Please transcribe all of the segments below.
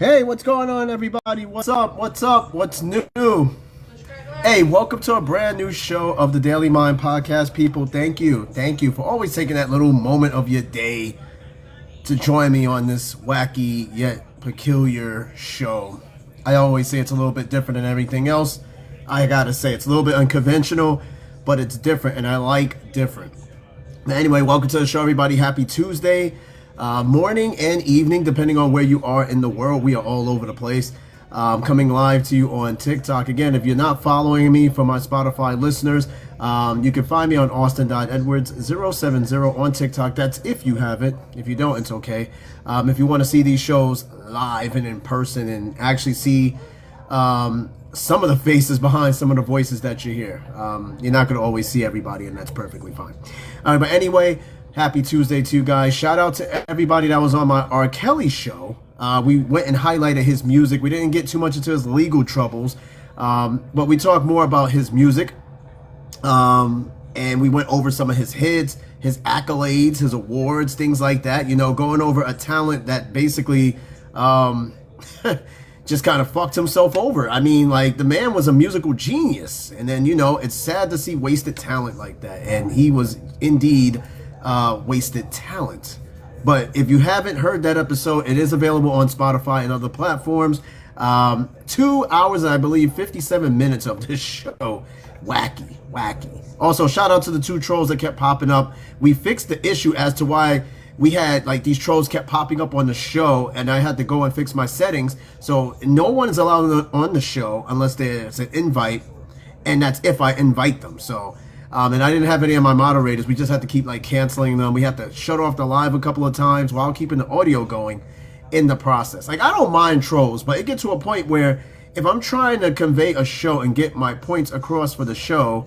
Hey, what's going on, everybody? What's up? What's up? What's new? Hey, welcome to a brand new show of the Daily Mind Podcast, people. Thank you. Thank you for always taking that little moment of your day to join me on this wacky yet peculiar show. I always say it's a little bit different than everything else. I gotta say, it's a little bit unconventional, but it's different, and I like different. Anyway, welcome to the show, everybody. Happy Tuesday. Morning and evening, depending on where you are in the world. We are all over the place. Coming live to you on TikTok. Again, if you're not following me, for my Spotify listeners, you can find me on Austin.Edwards070 on TikTok. That's if you have it. If you don't, it's okay. If you want to see these shows live and in person and actually see some of the faces behind some of the voices that you hear, you're not going to always see everybody, and that's perfectly fine. All right, but anyway, happy Tuesday to you guys. Shout out to everybody that was on my R. Kelly show. We went and highlighted his music. We didn't get too much into his legal troubles, but we talked more about his music. And we went over some of his hits, his accolades, his awards, things like that. You know, going over a talent that basically just kind of fucked himself over. I mean, like, the man was a musical genius. And then, you know, it's sad to see wasted talent like that. And he was indeed wasted talent. But if you haven't heard that episode, it is available on Spotify and other platforms. 2 hours and I believe 57 minutes of this show. Wacky. Also, shout out to the two trolls that kept popping up. We fixed the issue as to why we had, like, these trolls kept popping up on the show, and I had to go and fix my settings. So no one is allowed on the show unless there's an invite, and that's if I invite them. So and I didn't have any of my moderators. We just had to keep, like, canceling them. We had to shut off the live a couple of times while keeping the audio going in the process. Like, I don't mind trolls, but it gets to a point where if I'm trying to convey a show and get my points across for the show,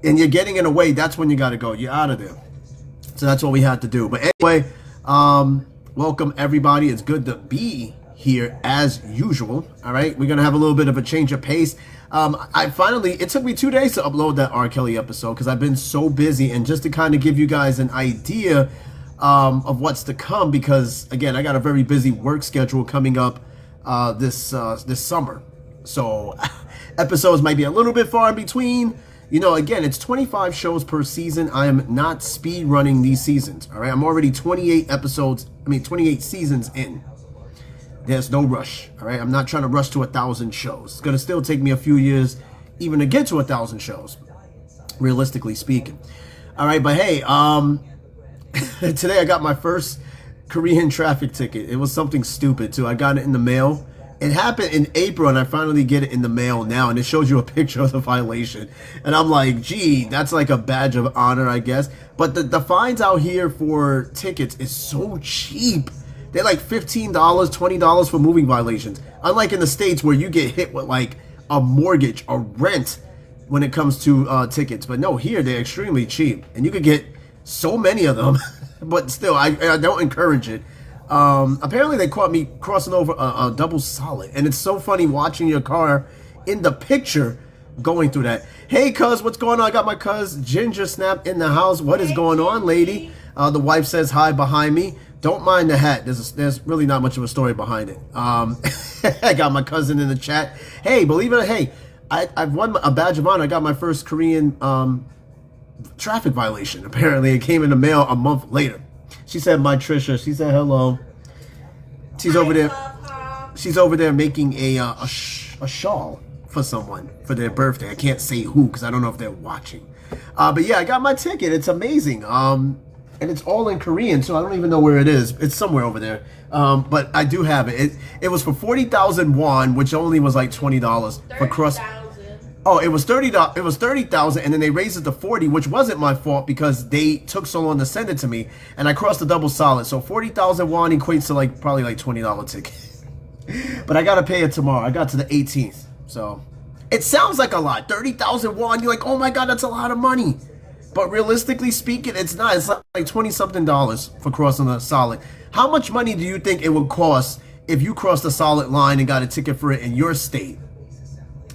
and you're getting in the way, that's when you got to go. You're out of there. So that's what we had to do. But anyway, welcome, everybody. It's good to be here as usual. All right, we're going to have a little bit of a change of pace. It took me 2 days to upload that R. Kelly episode because I've been so busy, and just to kind of give you guys an idea of what's to come, because again, I got a very busy work schedule coming up this summer. So episodes might be a little bit far in between. You know, again, it's 25 shows per season. I am not speed running these seasons. All right, I'm already 28 seasons in. There's no rush, all right? I'm not trying to rush to 1,000 shows. It's going to still take me a few years even to get to 1,000 shows, realistically speaking. All right, but hey, today I got my first Korean traffic ticket. It was something stupid, too. I got it in the mail. It happened in April, and I finally get it in the mail now, and it shows you a picture of the violation. And I'm like, gee, that's like a badge of honor, I guess. But the fines out here for tickets is so cheap. They're like $15, $20 for moving violations. Unlike in the States where you get hit with like a mortgage or rent when it comes to tickets. But no, here they're extremely cheap. And you could get so many of them. But still, I don't encourage it. Apparently they caught me crossing over a double solid. And it's so funny watching your car in the picture going through that. Hey, cuz, what's going on? I got my cuz Ginger Snap in the house. What is going on, lady? The wife says hi behind me. Don't mind the hat. There's really not much of a story behind it. I got my cousin in the chat. Hey, believe it or hey, I've won a badge of honor. I got my first Korean traffic violation. Apparently, it came in the mail a month later. She said, "My Trisha." She said, "Hello." She's over there. She's over there making a shawl for someone for their birthday. I can't say who because I don't know if they're watching. But yeah, I got my ticket. It's amazing. And it's all in Korean, so I don't even know where it is. It's somewhere over there. But I do have it. It was for 40,000 won, which only was like $20 for cross. Oh, it was $30. It was 30,000, and then they raised it to 40, which wasn't my fault because they took so long to send it to me, and I crossed the double solid. So 40,000 won equates to like probably like $20 ticket. But I gotta pay it tomorrow. I got to the 18th, so it sounds like a lot. 30,000 won. You're like, oh my god, that's a lot of money. But realistically speaking, it's not. It's like 20-something dollars for crossing the solid. How much money do you think it would cost if you crossed the solid line and got a ticket for it in your state?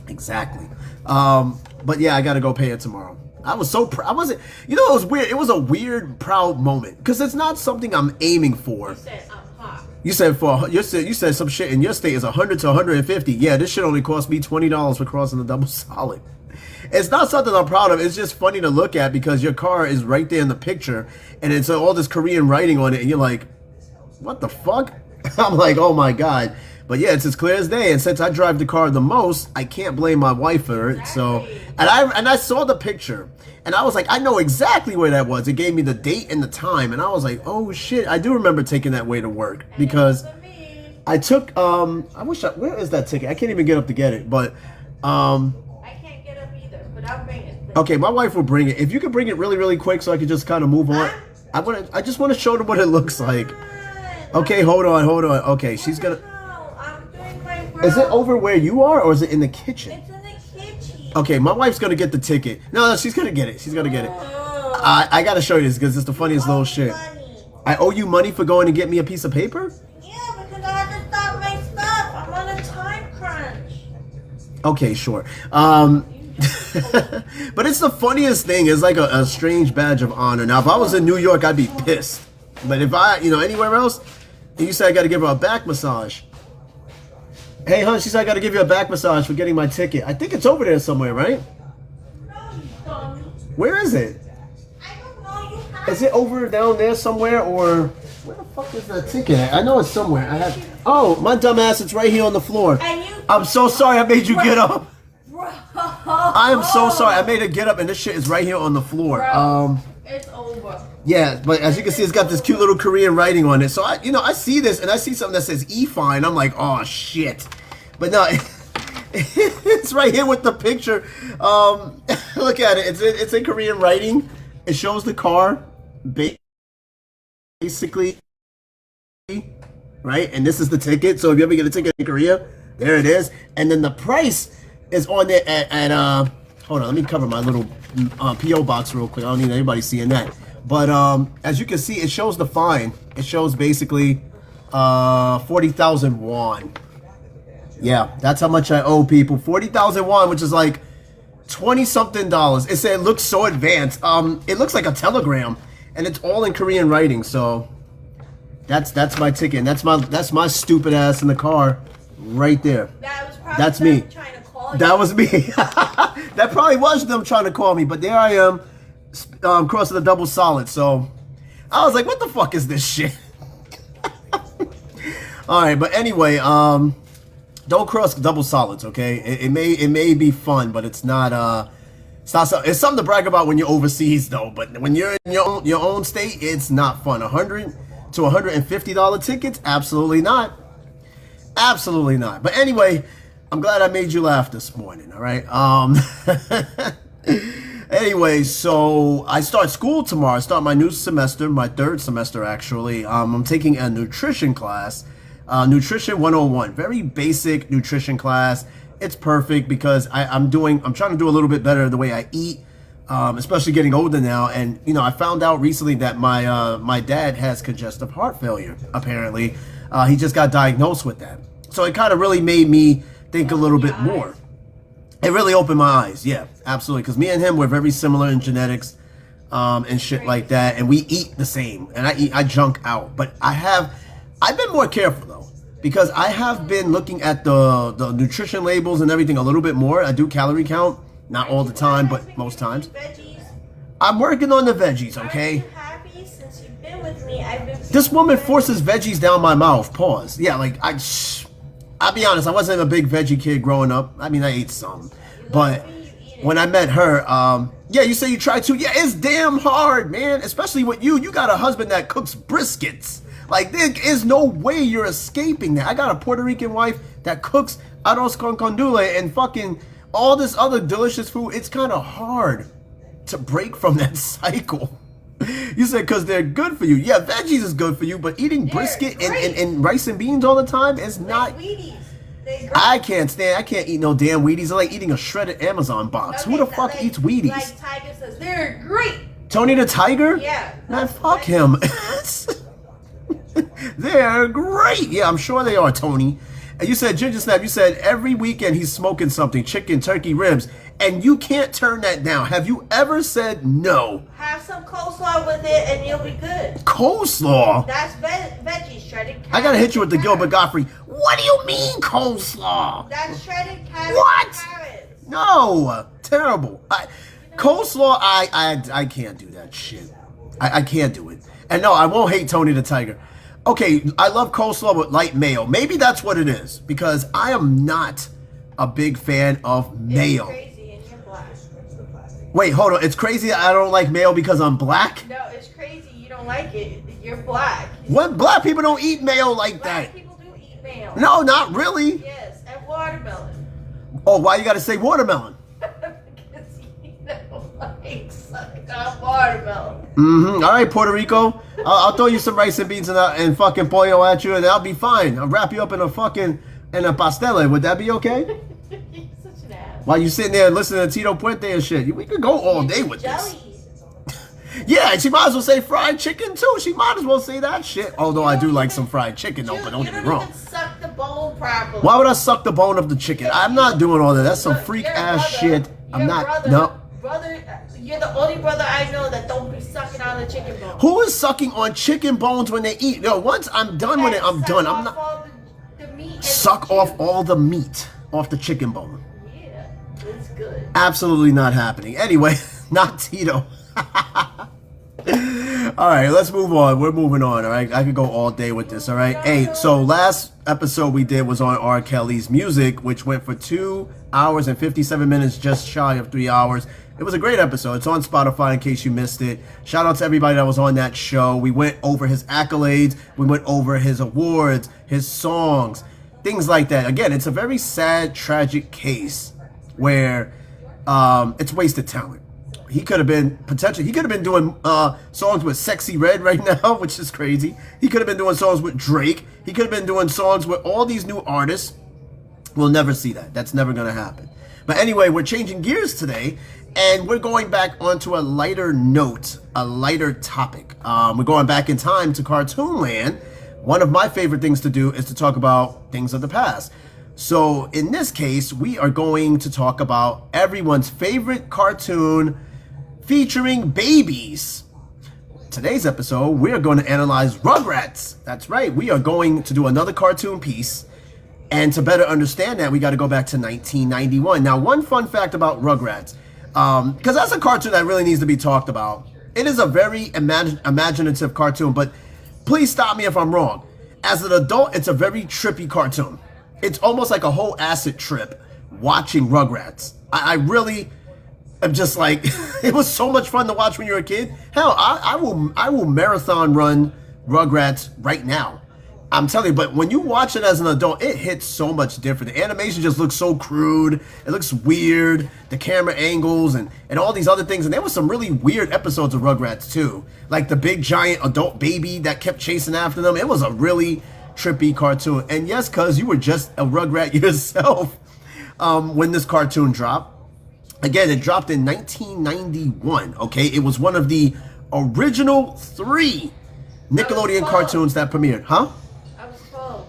Exactly. But yeah, I got to go pay it tomorrow. I was so proud. I wasn't, you know, it was weird. It was a weird, proud moment because it's not something I'm aiming for. You said I'm hot. You said some shit in your state is 100 to 150. Yeah, this shit only cost me $20 for crossing the double solid. It's not something I'm proud of. It's just funny to look at because your car is right there in the picture, and it's all this Korean writing on it, and you're like, what the fuck? I'm like, oh my god. But yeah, it's as clear as day. And since I drive the car the most, I can't blame my wife for it. So, and I saw the picture, and I was like, I know exactly where that was. It gave me the date and the time, and I was like, oh shit, I do remember taking that way to work because I took where is that ticket? I can't even get up to get it, but I can't get up either, but I'll bring it. okay, my wife will bring it. If you could bring it really, really quick so I could just kind of move on. I just want to show them what it looks like. Okay, hold on. Okay, she's gonna. I'm doing my work. Is it over where you are, or is it in the kitchen? It's in the kitchen. Okay, my wife's gonna get the ticket. No, she's gonna get it. She's gonna get it. I gotta show you this because it's the funniest little shit. Money. I owe you money for going to get me a piece of paper? Yeah, because I had to stop my stuff. I'm on a time crunch. Okay, sure. But it's the funniest thing. It's like a strange badge of honor. Now, if I was in New York, I'd be pissed. But if anywhere else, and you say I got to give her a back massage. Hey, hon, she said I got to give you a back massage for getting my ticket. I think it's over there somewhere, right? No, you dummy. Where is it? I don't know. You have Is it over down there somewhere, or where the fuck is that ticket at? I know it's somewhere. Oh, my dumb ass, it's right here on the floor. I'm so sorry I made you get up. Bro. I am so sorry. I made her get up, and this shit is right here on the floor. It's over. Yeah, but as you can see, it's got this cute little Korean writing on it. So I see this, and I see something that says E-Fine. I'm like, oh shit. But no, it's right here with the picture. Look at it. It's in Korean writing. It shows the car, basically, right? And this is the ticket. So if you ever get a ticket in Korea, there it is. And then the price is on there at hold on, let me cover my little PO box real quick. I don't need anybody seeing that. But as you can see, it shows the fine. It shows basically 40,000 won. Yeah, that's how much I owe people. 40,000 won, which is like 20 something dollars. It looks so advanced. It looks like a telegram, and it's all in Korean writing. So that's my ticket. And that's my stupid ass in the car, right there. That's me. Trying to call you. That was me. That probably was them trying to call me, but there I am, crossing the double solid. So I was like, what the fuck is this shit? All right, but anyway, don't cross double solids, okay? It may be fun, but it's not it's something to brag about when you're overseas though. But when you're in your own state, it's not fun. $100 to $150 tickets, absolutely not. Absolutely not. But anyway, I'm glad I made you laugh this morning, all right? Anyway, so I start school tomorrow. I start my new semester, my third semester actually. I'm taking a nutrition class, Nutrition 101. Very basic nutrition class. It's perfect because I'm trying to do a little bit better the way I eat, especially getting older now. And I found out recently that my dad has congestive heart failure. Apparently, he just got diagnosed with that. So it kind of really made me think a little bit more. It really opened my eyes. Yeah, absolutely. Because me and him, we're very similar in genetics and shit like that. And we eat the same. And I junk out. But I've been more careful though. Because I have been looking at the nutrition labels and everything a little bit more. I do calorie count. Not all the time, but most times. I'm working on the veggies, okay? Are you happy since you've been with me? This woman forces veggies down my mouth. Pause. Yeah, like I'll be honest, I wasn't a big veggie kid growing up. I mean, I ate some. But when I met her, yeah, you say you tried to. Yeah, it's damn hard, man. Especially with you. You got a husband that cooks briskets. Like, there is no way you're escaping that. I got a Puerto Rican wife that cooks arroz con condole and fucking all this other delicious food. It's kind of hard to break from that cycle. You said because they're good for you. Yeah, veggies is good for you, but eating brisket and rice and beans all the time is not. Wheaties. I can't eat no damn Wheaties. It's like eating a shredded Amazon box. Okay, who the fuck eats Wheaties? Like Tiger says, they're great. Tony the Tiger? Yeah. Man, fuck him. They're great. Yeah, I'm sure they are, Tony. And you said, Ginger Snap, you said every weekend he's smoking something. Chicken, turkey, ribs. and you can't turn that down. Have you ever said no? Have some coleslaw with it and you'll be good. Coleslaw? That's veggies, shredded carrots. I gotta hit you with the Gilbert Godfrey. What do you mean coleslaw? That's shredded carrots. What? And carrots. No, terrible. Coleslaw, I can't do that shit. I can't do it. And no, I won't hate Tony the Tiger. Okay, I love coleslaw with light mayo. Maybe that's what it is, because I am not a big fan of mayo. It's crazy and you're black. Wait, hold on. It's crazy I don't like mayo because I'm black? No, it's crazy you don't like it. You're black. What? Black people don't eat mayo like Black that. people do eat mayo. No, not really. Yes, and watermelon. Oh, why you gotta say watermelon? Because you don't like sucking on watermelon. Mm-hmm. All right, Puerto Rico. I'll throw you some rice and beans and fucking pollo at you, and I'll be fine. I'll wrap you up in a pastele. Would that be okay? You're such an ass. While you sitting there listening to Tito Puente and shit, we could go all day with this. Jelly. Yeah, she might as well say fried chicken too. She might as well say that shit. Although I do like some fried chicken though, but don't get me wrong. You don't even suck the bone properly. Why would I suck the bone of the chicken? I'm not doing all that. That's some freak ass shit. I'm not. No. Brother, you're the only brother I know that don't be sucking on the chicken bone. Who is sucking on chicken bones when they eat? No, once I'm done with it, I'm done. I'm not. The meat and Suck off all the meat off the chicken bone. Yeah, it's good. Absolutely not happening. Anyway, not Tito. All right, let's move on. We're moving on. All right, I could go all day with this. All right. Hey, so last episode we did was on R. Kelly's music, which went for 2 hours and 57 minutes, just shy of 3 hours. It was a great episode. It's on Spotify in case you missed it. Shout out to everybody that was on that show. We went over his accolades. We went over his awards, his songs, things like that. Again, it's a very sad, tragic case where it's wasted talent. He could have been doing songs with Sexy Red right now, which is crazy. He could have been doing songs with Drake. He could have been doing songs with all these new artists. We'll never see that. That's never going to happen. But anyway, we're changing gears today, and we're going back onto a lighter note, a lighter topic. We're going back in time to Cartoon Land. One of my favorite things to do is to talk about things of the past. So in this case, we are going to talk about everyone's favorite cartoon featuring babies. Today's episode, we are going to analyze Rugrats. That's right, we are going to do another cartoon piece. And to better understand that, we got to go back to 1991. Now, one fun fact about Rugrats, because that's a cartoon that really needs to be talked about. It is a very imaginative cartoon, but please stop me if I'm wrong. As an adult, it's a very trippy cartoon. It's almost like a whole acid trip watching Rugrats. I really am just like, it was so much fun to watch when you were a kid. Hell, I will marathon run Rugrats right now. I'm telling you, but when you watch it as an adult, it hits so much different. The animation just looks so crude. It looks weird. The camera angles and all these other things. And there were some really weird episodes of Rugrats too. Like the big giant adult baby that kept chasing after them. It was a really trippy cartoon. And yes, cuz you were just a Rugrat yourself when this cartoon dropped. Again, it dropped in 1991, okay? It was one of the original 3 Nickelodeon cartoons that premiered. Huh? I was 12.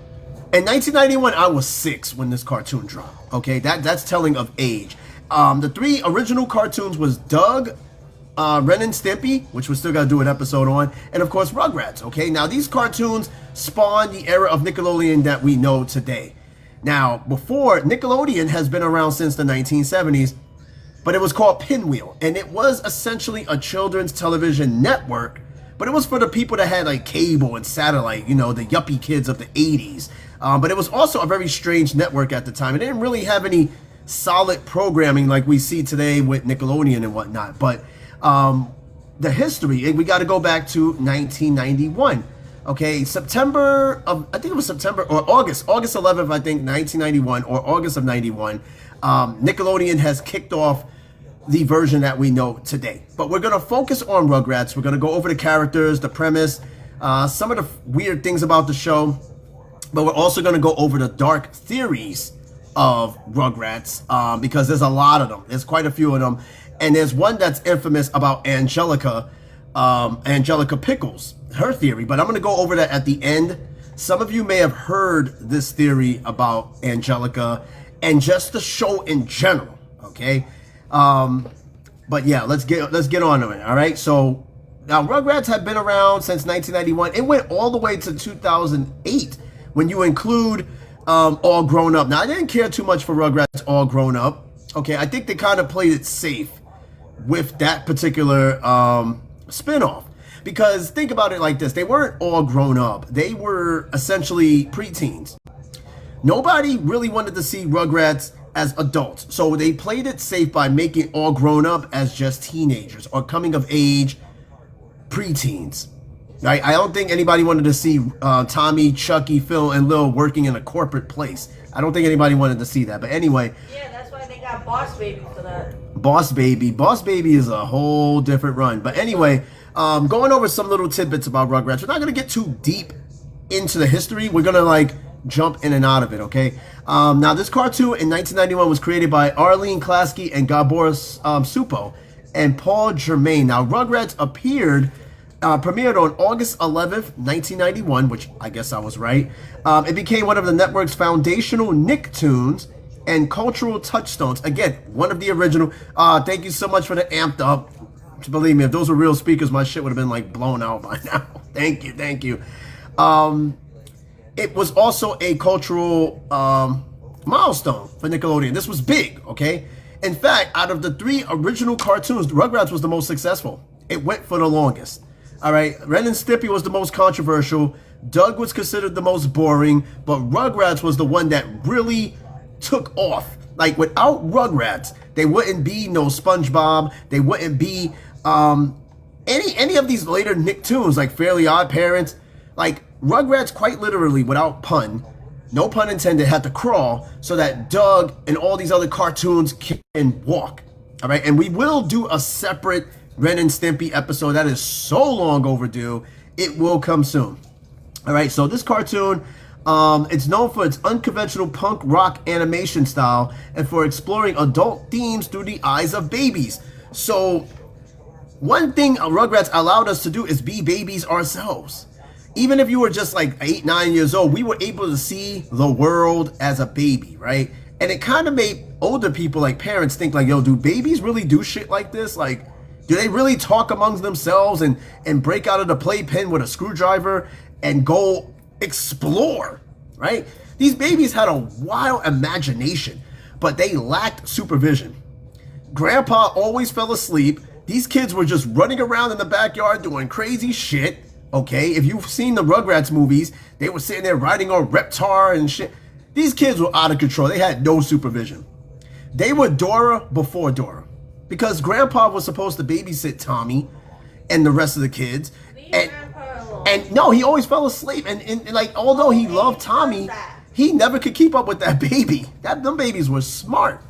In 1991, I was 6 when this cartoon dropped, okay? That's telling of age. The 3 original cartoons was Doug, Ren and Stimpy, which we still got to do an episode on, and of course Rugrats, okay? Now, these cartoons spawned the era of Nickelodeon that we know today. Now, before, Nickelodeon has been around since the 1970s, but it was called Pinwheel, and it was essentially a children's television network, but it was for the people that had like cable and satellite, you know, the yuppie kids of the 80s. But it was also a very strange network at the time. It didn't really have any solid programming like we see today with Nickelodeon and whatnot. But the history, we got to go back to 1991. Okay, September of, I think it was September or August 11th, I think, 1991 or August of 91. Nickelodeon has kicked off the version that we know today. But we're going to focus on Rugrats. We're going to go over the characters, the premise, some of the weird things about the show. But we're also going to go over the dark theories of Rugrats because there's a lot of them. There's quite a few of them. And there's one that's infamous about Angelica Pickles, her theory. But I'm going to go over that at the end. Some of you may have heard this theory about Angelica and just the show in general, okay? But yeah, let's get on to it. All right. So now Rugrats had been around since 1991. It went all the way to 2008 when you include All Grown Up. Now I didn't care too much for Rugrats All Grown Up. Okay, I think they kind of played it safe with that particular spinoff. Because think about it like this, they weren't all grown up. They were essentially preteens. Nobody really wanted to see Rugrats as adults. So they played it safe by making All Grown Up as just teenagers or coming of age preteens. Right? I don't think anybody wanted to see Tommy, Chucky, Phil, and Lil working in a corporate place. I don't think anybody wanted to see that. But anyway. Yeah, that's why they got Boss Baby for that. Boss Baby is a whole different run. But anyway, going over some little tidbits about Rugrats. We're not going to get too deep into the history. We're going to like jump in and out of it, okay? Now, this cartoon in 1991 was created by Arlene Klasky and Gabor Supo and Paul Germain. Now, Rugrats premiered on August 11th, 1991, which I guess I was right. It became one of the network's foundational Nicktoons and cultural touchstones. Again, one of the original. Thank you so much for the amped up. Believe me, if those were real speakers, my shit would have been like blown out by now. Thank you. It was also a cultural milestone for Nickelodeon. This was big, okay? In fact, out of the 3 original cartoons, Rugrats was the most successful. It went for the longest. All right, Ren and Stimpy was the most controversial. Doug was considered the most boring, but Rugrats was the one that really took off. Like, without Rugrats, they wouldn't be no SpongeBob. They wouldn't be any of these later Nicktoons, like Fairly Odd Parents. Like, Rugrats, quite literally, without pun, no pun intended, had to crawl so that Doug and all these other cartoons can walk. All right, and we will do a separate Ren and Stimpy episode. That is so long overdue. It will come soon. All right, so this cartoon, it's known for its unconventional punk rock animation style and for exploring adult themes through the eyes of babies. So one thing Rugrats allowed us to do is be babies ourselves. Even if you were just like 8, 9 years old, we were able to see the world as a baby, right? And it kind of made older people, like parents, think like, yo, do babies really do shit like this? Like, do they really talk amongst themselves and break out of the playpen with a screwdriver and go explore, right? These babies had a wild imagination, but they lacked supervision. Grandpa always fell asleep. These kids were just running around in the backyard doing crazy shit, okay? If you've seen the Rugrats movies, they were sitting there riding on Reptar and shit. These kids were out of control. They had no supervision. They were Dora before Dora. Because Grandpa was supposed to babysit Tommy and the rest of the kids. And no, he always fell asleep. And like, although he loved Tommy, he never could keep up with that baby. Them babies were smart.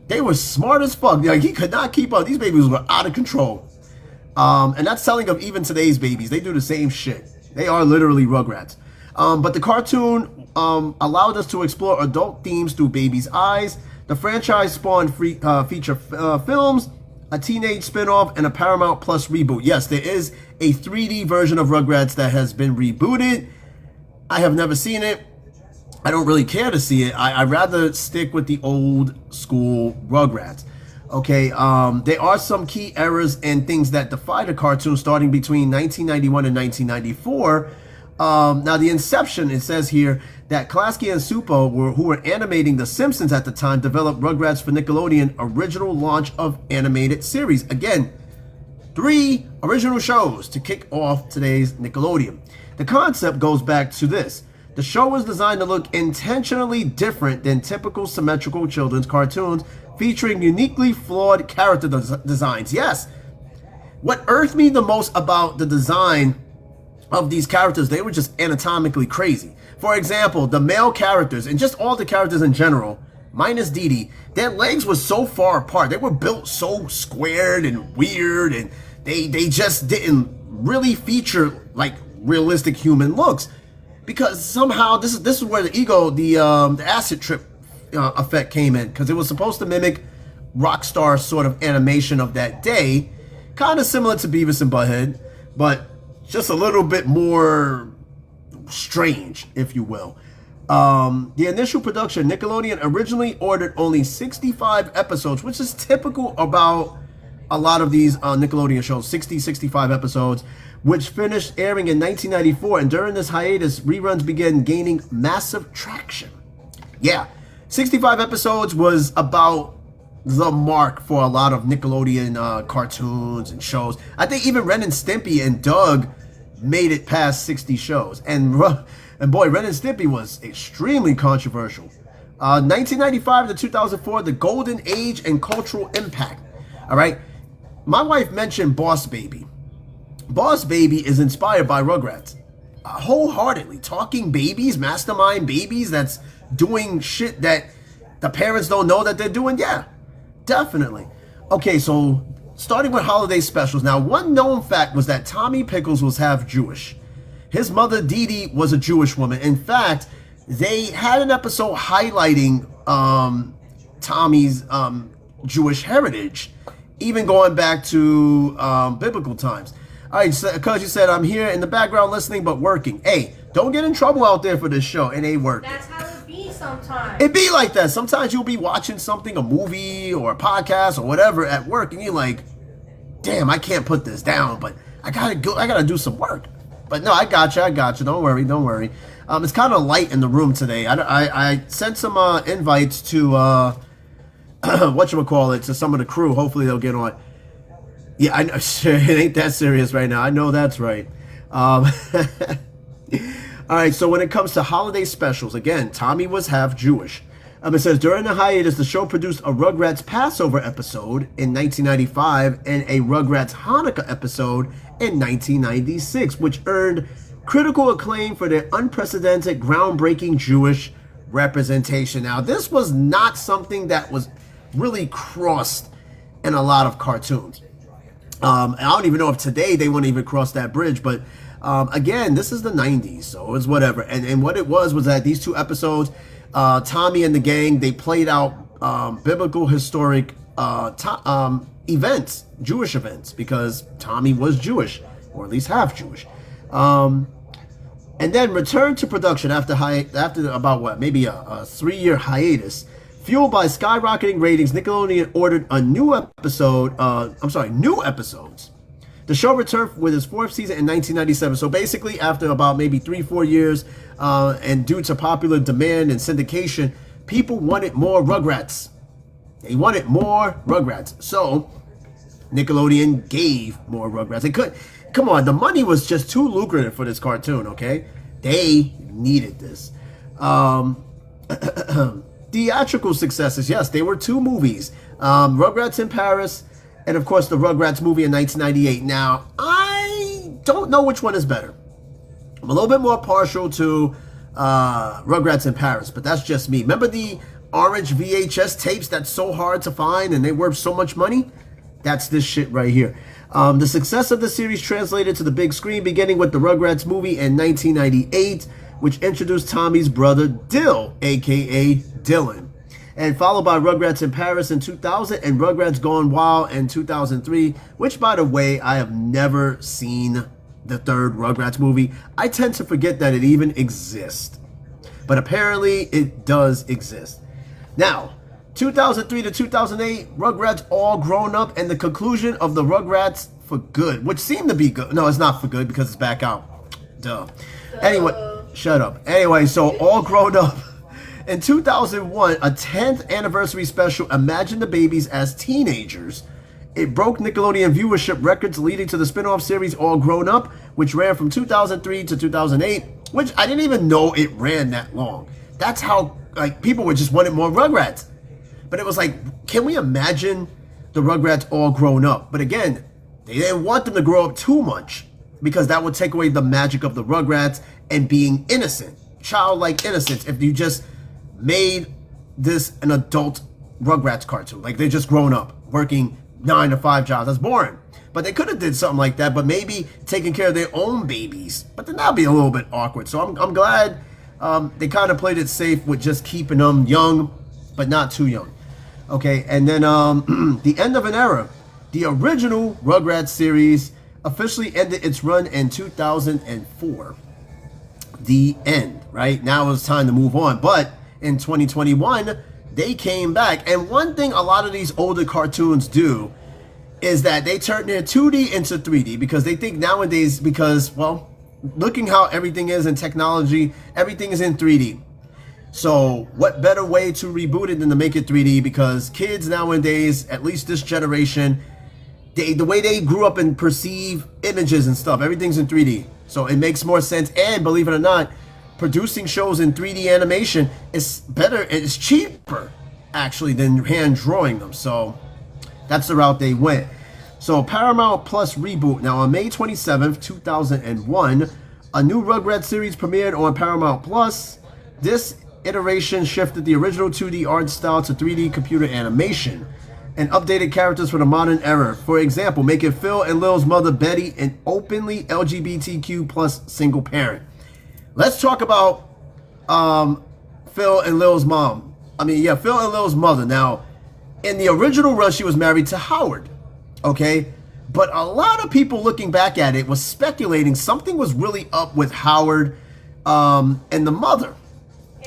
They were smart as fuck. Like, he could not keep up. These babies were out of control. And that's telling of even today's babies. They do the same shit. They are literally Rugrats. But the cartoon allowed us to explore adult themes through babies' eyes. The franchise spawned feature films, a teenage spin-off, and a Paramount Plus reboot. Yes, there is a 3D version of Rugrats that has been rebooted. I have never seen it. I don't really care to see it. I'd rather stick with the old school Rugrats. Okay, there are some key errors and things that defy the cartoon starting between 1991 and 1994. Now, the inception, it says here that Klasky and Supo, who were animating The Simpsons at the time, developed Rugrats for Nickelodeon original launch of animated series. Again, 3 original shows to kick off today's Nickelodeon. The concept goes back to this. The show was designed to look intentionally different than typical symmetrical children's cartoons, featuring uniquely flawed character designs. Yes, what irked me the most about the design of these characters, they were just anatomically crazy. For example, the male characters, and just all the characters in general, minus Dee Dee, their legs were so far apart. They were built so squared and weird, and they just didn't really feature like realistic human looks. Because somehow this is where the acid trip effect came in, because it was supposed to mimic Rockstar sort of animation of that day, kind of similar to Beavis and Butthead, but just a little bit more strange, if you will. The initial production, Nickelodeon originally ordered only 65 episodes, which is typical about a lot of these Nickelodeon shows, 60, 65 episodes, which finished airing in 1994. And during this hiatus, reruns began gaining massive traction. Yeah, 65 episodes was about the mark for a lot of Nickelodeon cartoons and shows. I think even Ren and Stimpy and Doug made it past 60 shows. And boy, Ren and Stimpy was extremely controversial. 1995 to 2004, the golden age and cultural impact. All right. My wife mentioned Boss Baby. Boss Baby is inspired by Rugrats. Wholeheartedly. Talking babies, mastermind babies that's doing shit that the parents don't know that they're doing. Yeah, definitely. Okay, so starting with holiday specials. Now, one known fact was that Tommy Pickles was half Jewish. His mother, Dee Dee, was a Jewish woman. In fact, they had an episode highlighting Tommy's Jewish heritage, even going back to biblical times. All right, so, because you said, I'm here in the background listening, but working. Hey, don't get in trouble out there for this show. It ain't working. That's how it be sometimes. It be like that. Sometimes you'll be watching something, a movie or a podcast or whatever at work, and you're like, damn, I can't put this down, but I gotta do some work. But no, I got you. Don't worry. It's kind of light in the room today. I sent some invites to whatchamacallit, to some of the crew. Hopefully they'll get on. Yeah, I know. It ain't that serious right now. I know that's right. All right, so when it comes to holiday specials, again, Tommy was half Jewish. It says, during the hiatus, the show produced a Rugrats Passover episode in 1995 and a Rugrats Hanukkah episode in 1996, which earned critical acclaim for their unprecedented, groundbreaking Jewish representation. Now, this was not something that was really crossed in a lot of cartoons. I don't even know if today they wouldn't even cross that bridge, but again, this is the 90s, so it's whatever. And what it was that these two episodes, Tommy and the gang, they played out biblical historic events, Jewish events, because Tommy was Jewish, or at least half Jewish. And then returned to production after about what, maybe a 3-year hiatus. Fueled by skyrocketing ratings, Nickelodeon ordered a new episodes. The show returned with its 4th season in 1997. So basically, after about maybe 3-4 years, and due to popular demand and syndication, people wanted more Rugrats. They wanted more Rugrats. So Nickelodeon gave more Rugrats. They could, come on, the money was just too lucrative for this cartoon, okay? They needed this. Theatrical successes, yes, they were 2 movies. Rugrats in Paris, and of course the Rugrats movie in 1998. Now, I don't know which one is better. I'm a little bit more partial to Rugrats in Paris, but that's just me. Remember the orange VHS tapes that's so hard to find and they worth so much money? That's this shit right here. The success of the series translated to the big screen, beginning with the Rugrats movie in 1998, which introduced Tommy's brother Dill, aka Dylan, and followed by Rugrats in Paris in 2000 and Rugrats Gone Wild in 2003, which, by the way, I have never seen the 3rd Rugrats movie. I tend to forget that it even exists, but apparently it does exist. Now, 2003 to 2008, Rugrats All Grown Up, and the conclusion of the Rugrats for Good, which seemed to be good. No, it's not for good because it's back out. Duh. Anyway, shut up. Anyway, so All Grown Up. In 2001, a 10th anniversary special, Imagine the Babies as Teenagers. It broke Nickelodeon viewership records, leading to the spin-off series All Grown Up, which ran from 2003 to 2008, which I didn't even know it ran that long. That's how, like, people were just wanting more Rugrats. But it was like, can we imagine the Rugrats all grown up? But again, they didn't want them to grow up too much, because that would take away the magic of the Rugrats and being innocent, childlike innocence, if you just made this an adult Rugrats cartoon. Like, they're just grown up, working 9 to 5 jobs. That's boring. But they could have did something like that, but maybe taking care of their own babies. But then that'd be a little bit awkward. So I'm glad they kind of played it safe with just keeping them young, but not too young. Okay, and then the end of an era. The original Rugrats series officially ended its run in 2004. the end, right? Now it's time to move on. But in 2021, they came back. And one thing a lot of these older cartoons do is that they turn their 2D into 3D because they think nowadays, because, well, looking how everything is in technology, everything is in 3D. So what better way to reboot it than to make it 3D? Because kids nowadays, at least this generation, the way they grew up and perceive images and stuff, everything's in 3D. So it makes more sense. And believe it or not, producing shows in 3D animation is better, it's cheaper actually than hand drawing them. So that's the route they went. So Paramount Plus reboot. Now on May 27th, 2001, a new Rugrats series premiered on Paramount Plus. This iteration shifted the original 2D art style to 3D computer animation and updated characters for the modern era. For example, making Phil and Lil's mother Betty an openly LGBTQ plus single parent. Let's talk about Phil and Lil's mom. Phil and Lil's mother. Now, in the original run, she was married to Howard. Okay? But a lot of people looking back at it was speculating something was really up with Howard and the mother.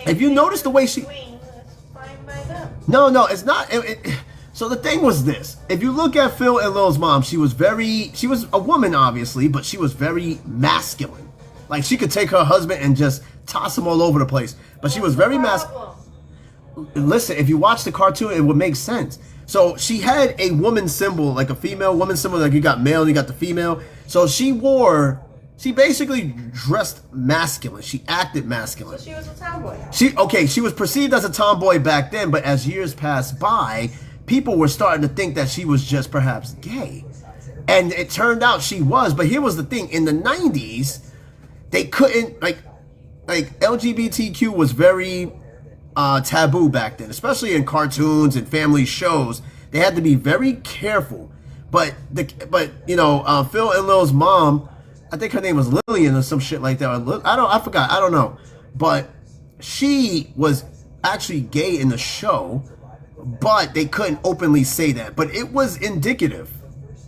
If you notice the way she... No, it's not... So the thing was this. If you look at Phil and Lil's mom, she was a woman, obviously, but she was very masculine. Like, she could take her husband and just toss him all over the place. But she was very masculine. Listen, if you watch the cartoon, it would make sense. So she had a woman symbol, like a female woman symbol, like you got male and you got the female. So she basically dressed masculine. She acted masculine. So she was a tomboy. She was perceived as a tomboy back then, but as years passed by, people were starting to think that she was just perhaps gay. And it turned out she was. But here was the thing. In the 90s, they couldn't, like LGBTQ was very taboo back then, especially in cartoons and family shows. They had to be very careful. But Phil and Lil's mom, I think her name was Lillian or some shit like that. I forgot. I don't know. But she was actually gay in the show, but they couldn't openly say that. But it was indicative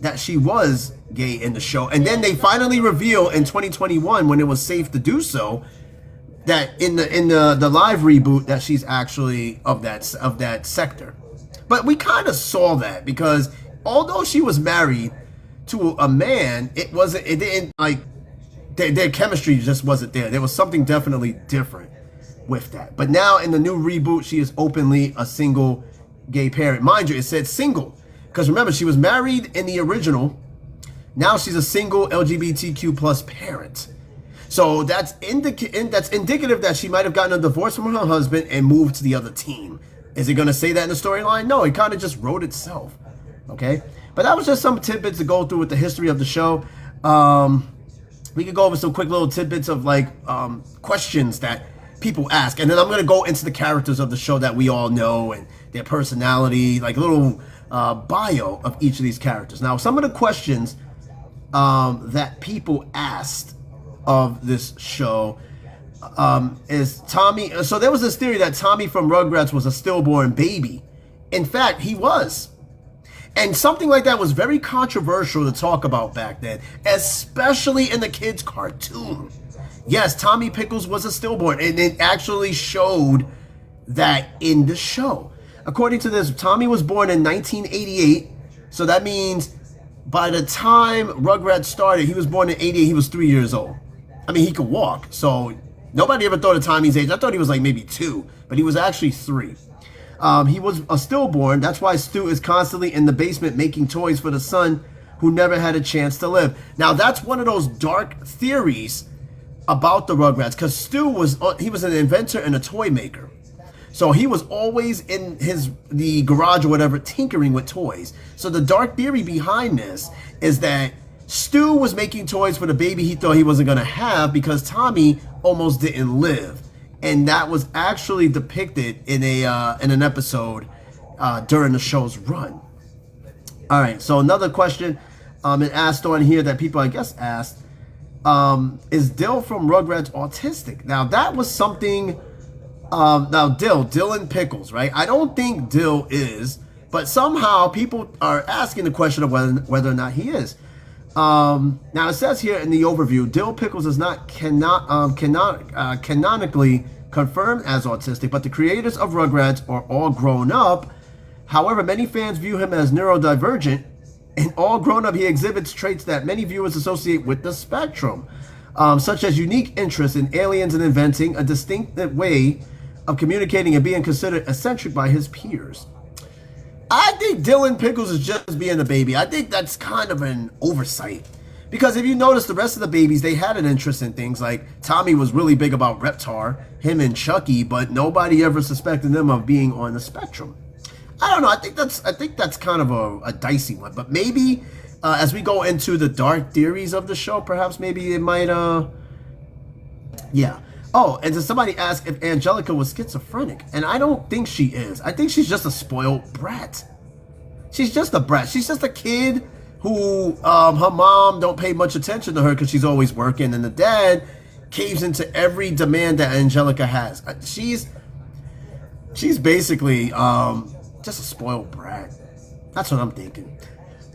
that she was gay in the show. And then they finally revealed in 2021, when it was safe to do so, that in the live reboot that she's actually of that sector. But we kind of saw that because although she was married to a man, it didn't like their chemistry just wasn't there. There was something definitely different with that. But now in the new reboot, she is openly a single gay parent. Mind you, it said single because remember, she was married in the original. Now she's a single LGBTQ plus parent. So that's indicative that she might have gotten a divorce from her husband and moved to the other team. Is it going to say that in the storyline? No, it kind of just wrote itself. Okay? But that was just some tidbits to go through with the history of the show. We could go over some quick little tidbits of questions that people ask. And then I'm going to go into the characters of the show that we all know and their personality, like a little bio of each of these characters. Now, some of the questions that people asked of this show is Tommy. So there was this theory that Tommy from Rugrats was a stillborn baby. In fact, he was. And something like that was very controversial to talk about back then, especially in the kids' cartoon. Yes, Tommy Pickles was a stillborn, and it actually showed that in the show. According to this, Tommy was born in 1988, so that means by the time Rugrats started, he was born in 88, he was 3 years old. I mean, he could walk, so nobody ever thought of Tommy's age. I thought he was like maybe 2, but he was actually 3. He was a stillborn. That's why Stu is constantly in the basement making toys for the son who never had a chance to live. Now, that's one of those dark theories about the Rugrats, because Stu was an inventor and a toy maker. So he was always in the garage or whatever, tinkering with toys. So the dark theory behind this is that Stu was making toys for the baby he thought he wasn't going to have because Tommy almost didn't live. And that was actually depicted in an episode during the show's run. All right, so another question it asked on here that people, I guess, asked, is Dill from Rugrats autistic? Now, that was something... now, Dylan Pickles, right? I don't think Dill is, but somehow people are asking the question of whether or not he is. Now it says here in the overview, Dill Pickles is canonically confirmed as autistic, but the creators of Rugrats are all grown up. However, many fans view him as neurodivergent, and all grown up he exhibits traits that many viewers associate with the spectrum, such as unique interest in aliens and inventing a distinctive way of communicating and being considered eccentric by his peers. I think Dylan Pickles is just being a baby. I think that's kind of an oversight. Because if you notice, the rest of the babies, they had an interest in things. Like Tommy was really big about Reptar, him and Chucky, but nobody ever suspected them of being on the spectrum. I don't know. I think that's kind of a dicey one. But maybe as we go into the dark theories of the show, perhaps maybe it might yeah. Oh, and then somebody asked if Angelica was schizophrenic, and I don't think she is. I think she's just a spoiled brat. She's just a brat. She's just a kid who her mom don't pay much attention to her because she's always working, and the dad caves into every demand that Angelica has. She's basically just a spoiled brat. That's what I'm thinking.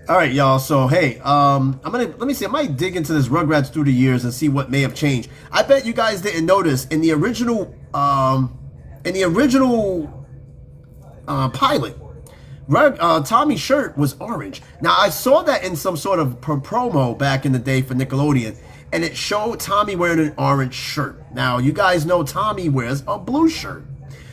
All right, y'all. So hey, let me see. I might dig into this Rugrats through the years and see what may have changed. I bet you guys didn't notice in the original pilot, Tommy's shirt was orange. Now I saw that in some sort of promo back in the day for Nickelodeon, and it showed Tommy wearing an orange shirt. Now you guys know Tommy wears a blue shirt.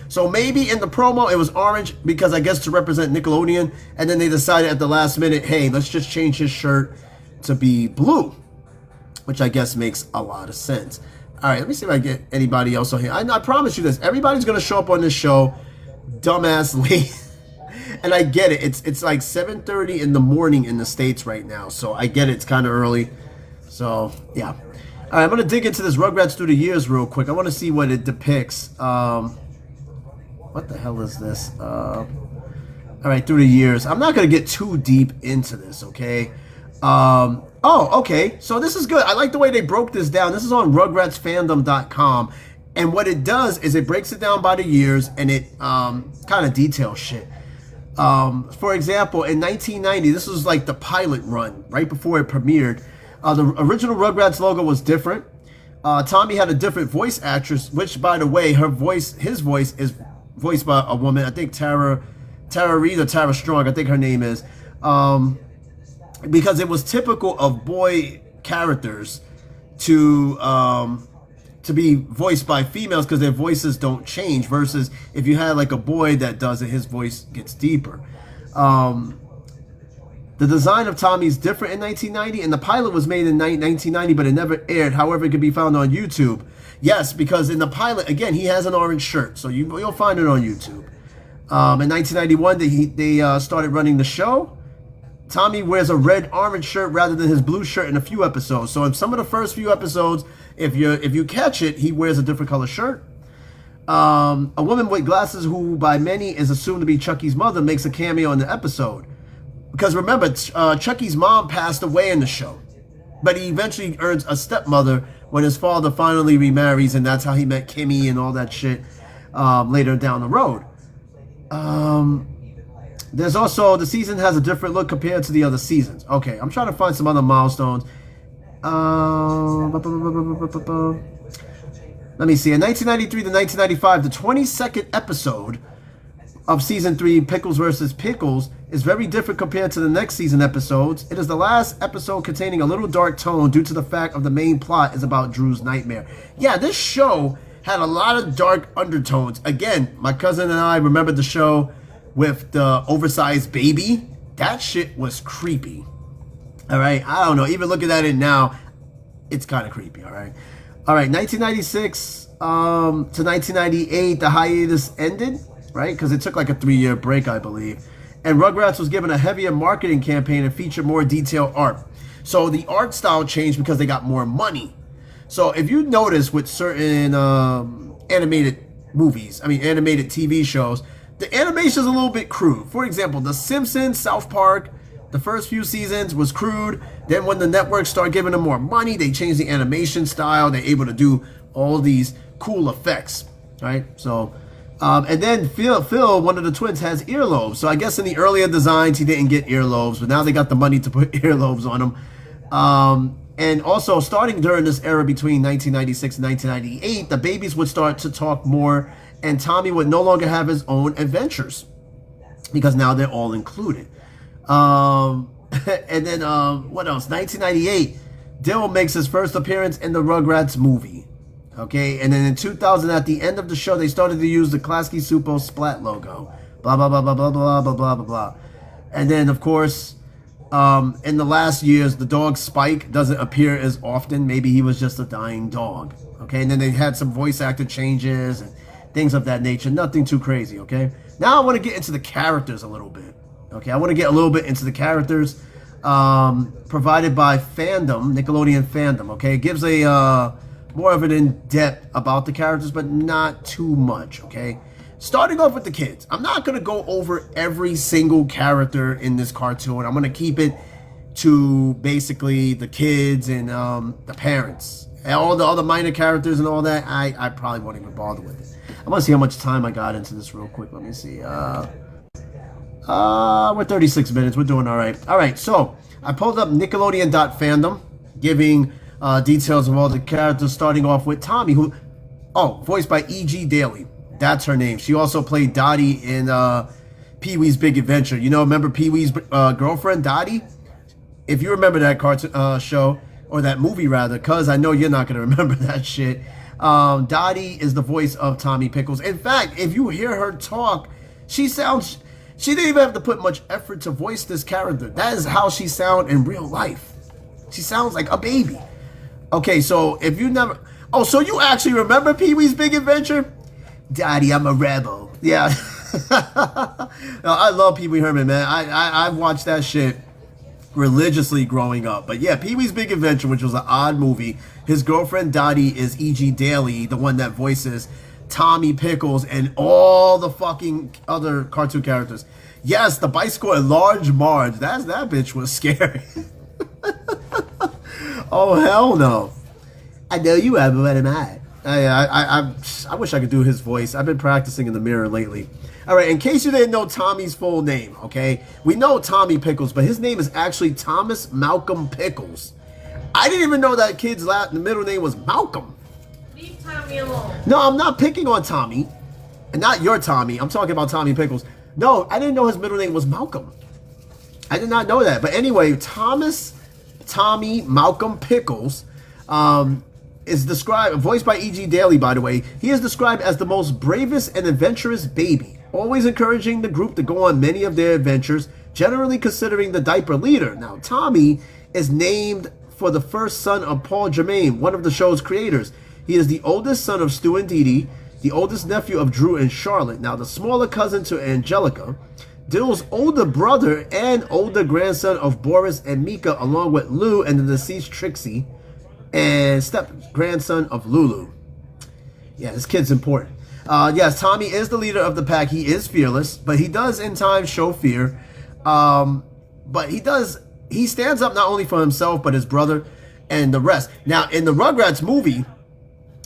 So maybe in the promo it was orange because I guess to represent Nickelodeon, and then they decided at the last minute, hey, let's just change his shirt to be blue, which I guess makes a lot of sense. All right, let me see if I get anybody else on here. I promise you this, everybody's gonna show up on this show dumbass late. And I get it. It's like 7:30 in the morning in the States right now, so I get it. It's kind of early. So yeah. All right, I'm gonna dig into this Rugrats through the years real quick. I want to see what it depicts. What the hell is this? All right, through the years. I'm not going to get too deep into this, okay? Oh, okay. So this is good. I like the way they broke this down. This is on rugratsfandom.com. And what it does is it breaks it down by the years, and it kind of details shit. For example, in 1990, this was like the pilot run, right before it premiered. The original Rugrats logo was different. Tommy had a different voice actress, which, by the way, his voice is voiced by a woman. I think Tara Reid or Tara Strong, I think her name is, because it was typical of boy characters to be voiced by females because their voices don't change, versus if you had like a boy that does it, his voice gets deeper. The design of Tommy is different in 1990, and the pilot was made in 1990, but it never aired. However, it can be found on YouTube. Yes, because in the pilot, again, he has an orange shirt, so you'll find it on YouTube. In 1991, they started running the show. Tommy wears a red-orange shirt rather than his blue shirt in a few episodes. So in some of the first few episodes, if you catch it, he wears a different color shirt. A woman with glasses, who by many is assumed to be Chucky's mother, makes a cameo in the episode. Because remember, Chucky's mom passed away in the show, but he eventually earns a stepmother when his father finally remarries, and that's how he met Kimmy and all that shit later down the road. There's also, the season has a different look compared to the other seasons. Okay, I'm trying to find some other milestones. Let me see. In 1993 to 1995, the 22nd episode of season 3, Pickles vs. Pickles, is very different compared to the next season episodes. It is the last episode containing a little dark tone due to the fact of the main plot is about Drew's nightmare. Yeah, this show had a lot of dark undertones. Again, my cousin and I remembered the show with the oversized baby. That shit was creepy. All right, I don't know. Even looking at it now, it's kind of creepy. All right. 1996 to 1998, the hiatus ended, right? Because it took like a 3-year break, I believe. And Rugrats was given a heavier marketing campaign and featured more detailed art. So the art style changed because they got more money. So if you notice with certain animated TV shows, the animation is a little bit crude. For example, The Simpsons, South Park, the first few seasons was crude. Then when the networks start giving them more money, they change the animation style. They're able to do all these cool effects, right? So, and then Phil, one of the twins, has earlobes. So I guess in the earlier designs, he didn't get earlobes, but now they got the money to put earlobes on him. And also, starting during this era between 1996 and 1998, the babies would start to talk more, and Tommy would no longer have his own adventures because now they're all included. And then, what else? 1998, Dill makes his first appearance in the Rugrats movie. Okay, and then in 2000, at the end of the show, they started to use the Klasky Supo Splat logo. Blah, blah, blah, blah, blah, blah, blah, blah, blah, blah. And then, of course, in the last years, the dog Spike doesn't appear as often. Maybe he was just a dying dog. Okay, and then they had some voice actor changes and things of that nature. Nothing too crazy, okay? Now I want to get into the characters a little bit. Okay, I want to get a little bit into the characters provided by Fandom, Nickelodeon Fandom, okay? It gives a more of an in-depth about the characters, but not too much, okay? Starting off with the kids. I'm not going to go over every single character in this cartoon. I'm going to keep it to basically the kids and the parents. And all the other minor characters and all that, I probably won't even bother with it. I'm going to see how much time I got into this real quick. Let me see. We're 36 minutes. We're doing all right. All right, so I pulled up Nickelodeon.fandom, giving details of all the characters, starting off with Tommy, who, voiced by E.G. Daly. That's her name. She also played Dottie in Pee-wee's Big Adventure. You know, remember Pee-wee's girlfriend, Dottie? If you remember that cartoon show, or that movie rather, because I know you're not going to remember that shit. Dottie is the voice of Tommy Pickles. In fact, if you hear her talk, she didn't even have to put much effort to voice this character. That is how she sounds in real life. She sounds like a baby. Okay, so if you never... Oh, so you actually remember Pee-wee's Big Adventure? Daddy, I'm a rebel. Yeah. I love Pee-wee Herman, man. I've watched that shit religiously growing up. But yeah, Pee-wee's Big Adventure, which was an odd movie. His girlfriend Dottie is E.G. Daly, the one that voices Tommy Pickles and all the fucking other cartoon characters. Yes, the bicycle and Large Marge. That bitch was scary. Oh, hell no. I know you have, but what am I? I wish I could do his voice. I've been practicing in the mirror lately. All right, in case you didn't know Tommy's full name, okay? We know Tommy Pickles, but his name is actually Thomas Malcolm Pickles. I didn't even know that kid's middle name was Malcolm. Leave Tommy alone. No, I'm not picking on Tommy. And not your Tommy. I'm talking about Tommy Pickles. No, I didn't know his middle name was Malcolm. I did not know that. But anyway, Tommy Malcolm Pickles is voiced by E.G. Daly, by the way. He is described as the most bravest and adventurous baby, always encouraging the group to go on many of their adventures, generally considering the diaper leader. Now, Tommy is named for the first son of Paul Germain, one of the show's creators. He is the oldest son of Stu and Dee Dee, the oldest nephew of Drew and Charlotte, now the smaller cousin to Angelica, Dill's older brother and older grandson of Boris and Mika, along with Lou and the deceased Trixie, and step-grandson of Lulu. Yeah, this kid's important. Yes, Tommy is the leader of the pack. He is fearless, but he does in times show fear. But he stands up not only for himself, but his brother and the rest. Now, in the Rugrats movie,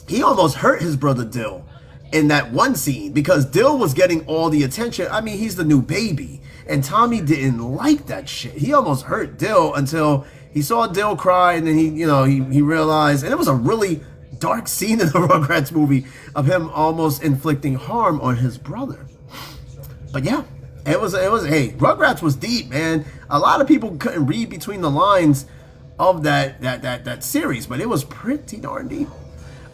he almost hurt his brother Dill in that one scene because Dill was getting all the attention. I mean, he's the new baby, and Tommy didn't like that shit. He almost hurt Dill until he saw Dill cry, and then he realized, and it was a really dark scene in the Rugrats movie of him almost inflicting harm on his brother. But yeah, it was hey, Rugrats was deep, man. A lot of people couldn't read between the lines of that series, but it was pretty darn deep.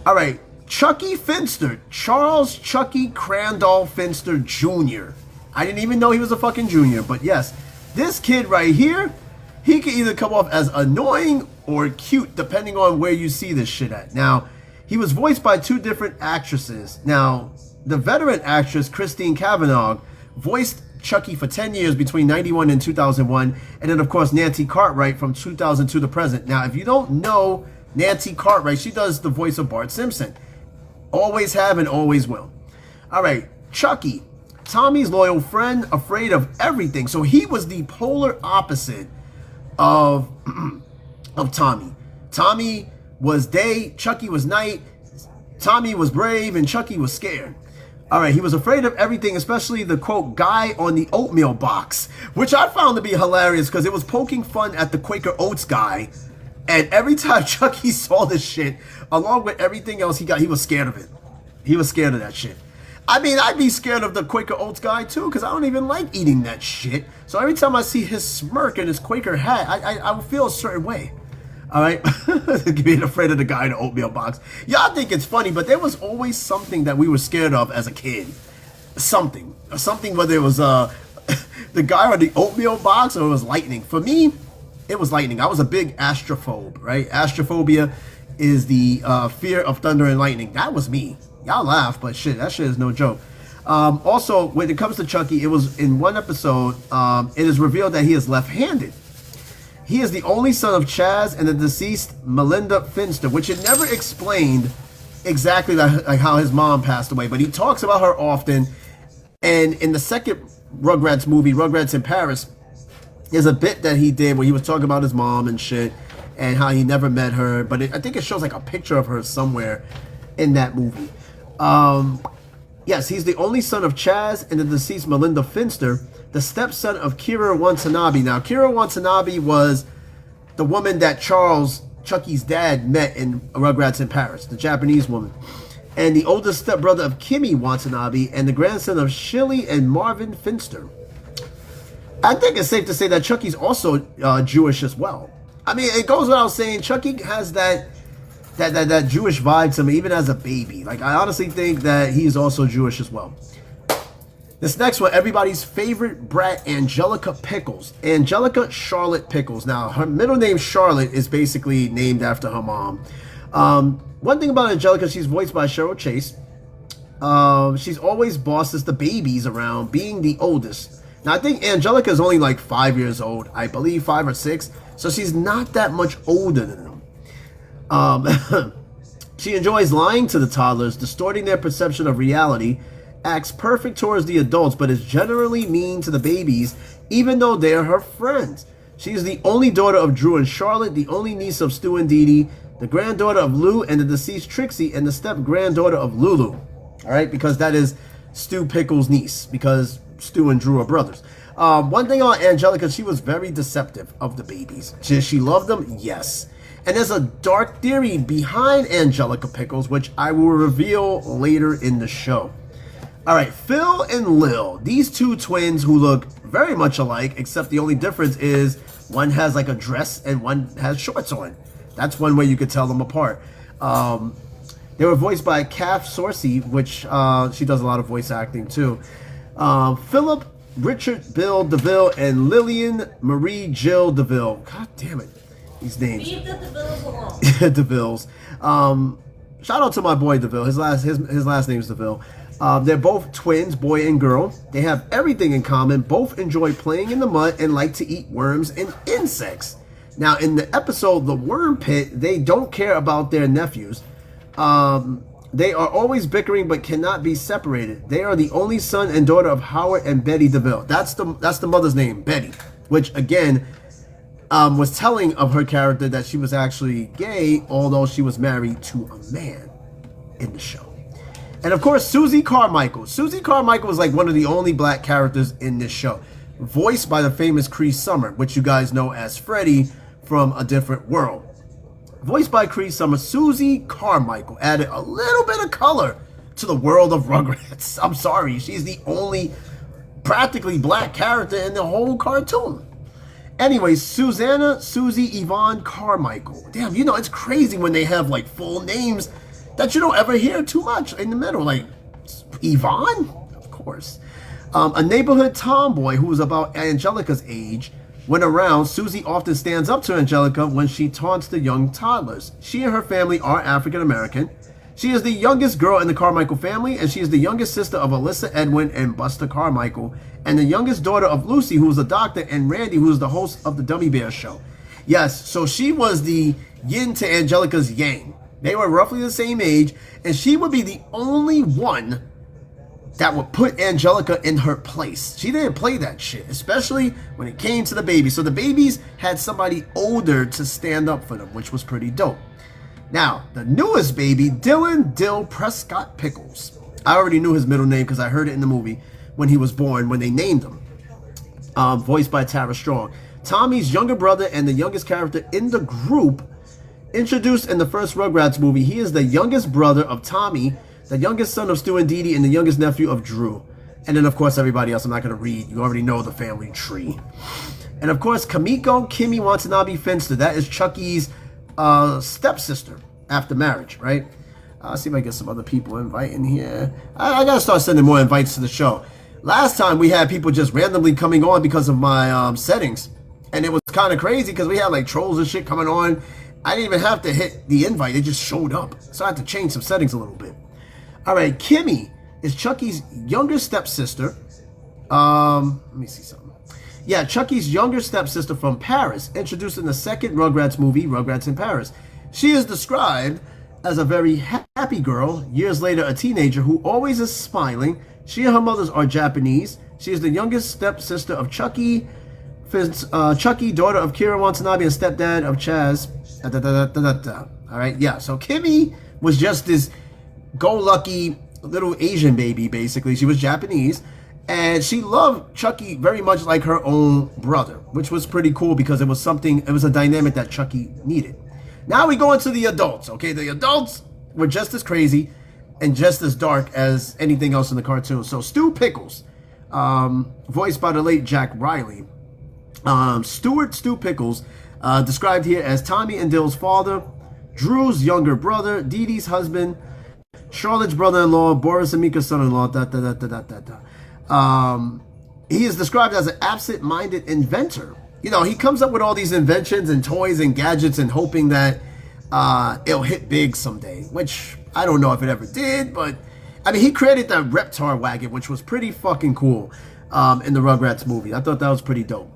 All right, Chucky Finster, Charles Chucky Crandall Finster Jr. I didn't even know he was a fucking junior, but yes, this kid right here, he can either come off as annoying or cute, depending on where you see this shit at. Now, he was voiced by two different actresses. Now, the veteran actress, Christine Cavanaugh, voiced Chucky for 10 years between 91 and 2001. And then, of course, Nancy Cartwright from 2002 to present. Now, if you don't know Nancy Cartwright, she does the voice of Bart Simpson. Always have and always will. All right, Chucky, Tommy's loyal friend, afraid of everything. So he was the polar opposite of Tommy. Tommy was day, Chucky was night. Tommy was brave and Chucky was scared. All right, he was afraid of everything, especially the, quote, guy on the oatmeal box, which I found to be hilarious because it was poking fun at the Quaker Oats guy And every time Chucky saw this shit, along with everything else he was scared of it. He was scared of that shit. I mean, I'd be scared of the Quaker Oats guy too, because I don't even like eating that shit. So every time I see his smirk and his Quaker hat, I will feel a certain way. All right, being afraid of the guy in the oatmeal box. Y'all think it's funny, but there was always something that we were scared of as a kid. Something, whether it was the guy on the oatmeal box or it was lightning. For me, it was lightning. I was a big astrophobe, right? Astrophobia is the fear of thunder and lightning. That was me. Y'all laugh, but shit, that shit is no joke. Also, when it comes to Chucky, it was in one episode, it is revealed that he is left-handed. He is the only son of Chaz and the deceased Melinda Finster, which it never explained exactly like how his mom passed away, but he talks about her often. And in the second Rugrats movie, Rugrats in Paris, there's a bit that he did where he was talking about his mom and shit and how he never met her, but I think it shows like a picture of her somewhere in that movie. Yes, he's the only son of Chaz and the deceased Melinda Finster, the stepson of Kira Watanabe. Now, Kira Watanabe was the woman that Charles, Chucky's dad, met in Rugrats in Paris, the Japanese woman. And the oldest stepbrother of Kimmy Watanabe and the grandson of Shirley and Marvin Finster. I think it's safe to say that Chucky's also Jewish as well. I mean, it goes without saying, Chucky has that Jewish vibe to me, even as a baby. Like, I honestly think that he's also Jewish as well. This next one, everybody's favorite brat, Angelica Pickles. Angelica Charlotte Pickles. Now, her middle name, Charlotte, is basically named after her mom. One thing about Angelica, she's voiced by Cheryl Chase. She's always bosses the babies around, being the oldest. Now, I think Angelica is only like 5 years old. I believe 5 or 6. So she's not that much older than them. She enjoys lying to the toddlers, distorting their perception of reality, acts perfect towards the adults, but is generally mean to the babies, even though they're her friends. She is the only daughter of Drew and Charlotte, the only niece of Stu and Dee Dee, the granddaughter of Lou and the deceased Trixie, and the step-granddaughter of Lulu. All right, because that is Stu Pickles' niece, because Stu and Drew are brothers. One thing on Angelica, she was very deceptive of the babies. She loved them? Yes. And there's a dark theory behind Angelica Pickles, which I will reveal later in the show. All right, Phil and Lil, these two twins who look very much alike, except the only difference is one has like a dress and one has shorts on. That's one way you could tell them apart. They were voiced by Kath Soucie, which she does a lot of voice acting too. Philip Richard Bill DeVille and Lillian Marie Jill DeVille. God damn it, these names. Leave the DeVilles alone. DeVilles. Shout out to my boy DeVille. His last name is DeVille. They're both twins, boy and girl. They have everything in common. Both enjoy playing in the mud and like to eat worms and insects. Now, in the episode The Worm Pit, they don't care about their nephews. They are always bickering but cannot be separated. They are the only son and daughter of Howard and Betty DeVille. That's the mother's name, Betty, which again was telling of her character that she was actually gay, although she was married to a man in the show. And of course, Susie Carmichael. Susie Carmichael is like one of the only black characters in this show, voiced by the famous Cree Summer, which you guys know as Freddy from A Different World. Voiced by Cree Summer, Susie Carmichael added a little bit of color to the world of Rugrats. I'm sorry, she's the only practically black character in the whole cartoon. Anyway, Susie Yvonne Carmichael. Damn, you know, it's crazy when they have like full names that you don't ever hear too much in the middle. Like, Yvonne? Of course. A neighborhood tomboy who was about Angelica's age. When around, Susie often stands up to Angelica when she taunts the young toddlers. She and her family are African American. She is the youngest girl in the Carmichael family, and she is the youngest sister of Alyssa Edwin and Buster Carmichael, and the youngest daughter of Lucy, who is a doctor, and Randy, who is the host of the Dummy Bear Show. Yes, so she was the yin to Angelica's yang. They were roughly the same age, and she would be the only one that would put Angelica in her place. She didn't play that shit, especially when it came to the babies. So the babies had somebody older to stand up for them, which was pretty dope. Now, the newest baby, Dylan Dill Prescott Pickles. I already knew his middle name because I heard it in the movie when he was born, when they named him. Voiced by Tara Strong. Tommy's younger brother and the youngest character in the group, Introduced in the first Rugrats movie, he is the youngest brother of Tommy, the youngest son of Stu and Dee Dee, and the youngest nephew of Drew. And then, of course, everybody else I'm not going to read. You already know the family tree. And, of course, Kamiko Kimi Watanabe Finster. That is Chucky's stepsister after marriage, right? I'll see if I get some other people inviting here. I got to start sending more invites to the show. Last time, we had people just randomly coming on because of my settings. And it was kind of crazy because we had, like, trolls and shit coming on. I didn't even have to hit the invite. It just showed up. So I had to change some settings a little bit. All right, Kimmy is Chucky's younger stepsister. Let me see something. Yeah, Chucky's younger stepsister from Paris, introduced in the second Rugrats movie, Rugrats in Paris. She is described as a very happy girl, years later a teenager who always is smiling. She and her mothers are Japanese. She is the youngest stepsister of Chucky, Chucky, daughter of Kira Watanabe, and stepdad of Chaz. All right, yeah. So Kimmy was just this go-lucky little Asian baby, basically. She was Japanese, and she loved Chucky very much like her own brother, which was pretty cool because it was a dynamic that Chucky needed. Now we go into the adults, okay? The adults were just as crazy and just as dark as anything else in the cartoon. So Stu Pickles, voiced by the late Jack Riley. Stu Pickles, described here as Tommy and Dill's father, Drew's younger brother, Dee Dee's husband, Charlotte's brother-in-law, Boris and Mika's son-in-law. He is described as an absent-minded inventor. You know, he comes up with all these inventions and toys and gadgets and hoping that it'll hit big someday, which I don't know if it ever did, but I mean, he created that Reptar wagon, which was pretty fucking cool in the Rugrats movie. I thought that was pretty dope.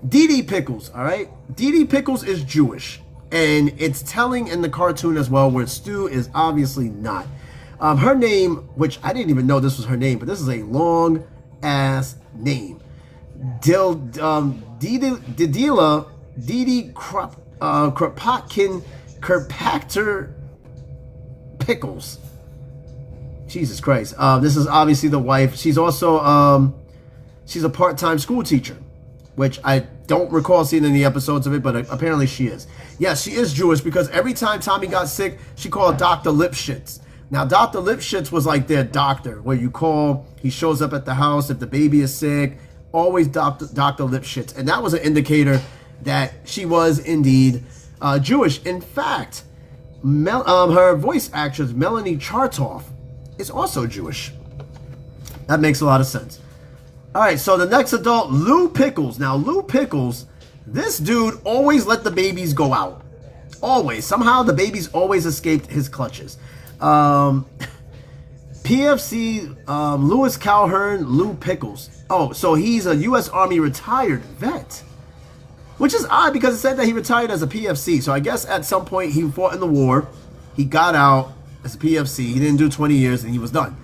Dee Dee Pickles, all right? Dee Dee Pickles is Jewish, and it's telling in the cartoon as well, where Stu is obviously not. Her name, which I didn't even know this was her name, but this is a long-ass name. Didila Didi Kropotkin Kirkpatrick Pickles. Jesus Christ. This is obviously the wife. She's also she's a part-time school teacher, which I don't recall seeing any episodes of it, but apparently she is. Yes, she is Jewish because every time Tommy got sick, she called Dr. Lipschitz. Now, Dr. Lipschitz was like their doctor, where you call, he shows up at the house if the baby is sick, always Dr. Lipschitz. And that was an indicator that she was indeed Jewish. In fact, her voice actress, Melanie Chartoff, is also Jewish. That makes a lot of sense. All right, so the next adult, Lou Pickles. Now, Lou Pickles, this dude always let the babies go out. Always. Somehow the babies always escaped his clutches. PFC, Lewis Calhoun, Lou Pickles. Oh, so he's a U.S. Army retired vet. Which is odd because it said that he retired as a PFC. So I guess at some point he fought in the war. He got out as a PFC. He didn't do 20 years and he was done.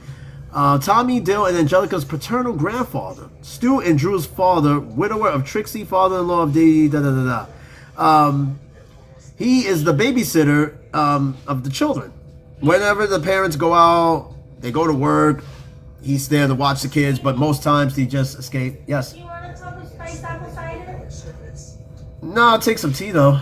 Tommy, Dill, and Angelica's paternal grandfather. Stu and Drew's father, widower of Trixie, father-in-law of Dee Dee, he is the babysitter of the children. Whenever the parents go out, they go to work, he's there to watch the kids, but most times he just escape. Yes? Do you want to talk with spiced apple cider? No, I'll take some tea, though.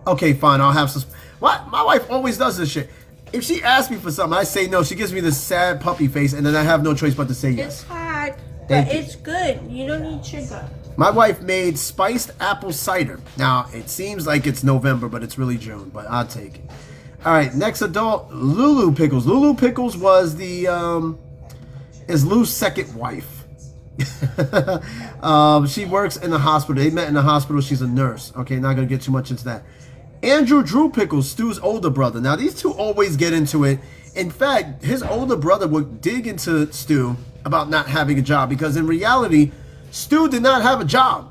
Okay, fine, I'll have some... What? My wife always does this shit. If she asks me for something, I say no. She gives me this sad puppy face, and then I have no choice but to say yes. It's hot, but it's good. You don't need sugar. My wife made spiced apple cider. Now, it seems like it's November, but it's really June, but I'll take it. All right, next adult, Lulu Pickles. Lulu Pickles was is Lou's second wife. She works in the hospital. They met in the hospital. She's a nurse. Okay, not going to get too much into that. Andrew Drew Pickles, Stu's older brother. Now, these two always get into it. In fact, his older brother would dig into Stu about not having a job because in reality, Stu did not have a job.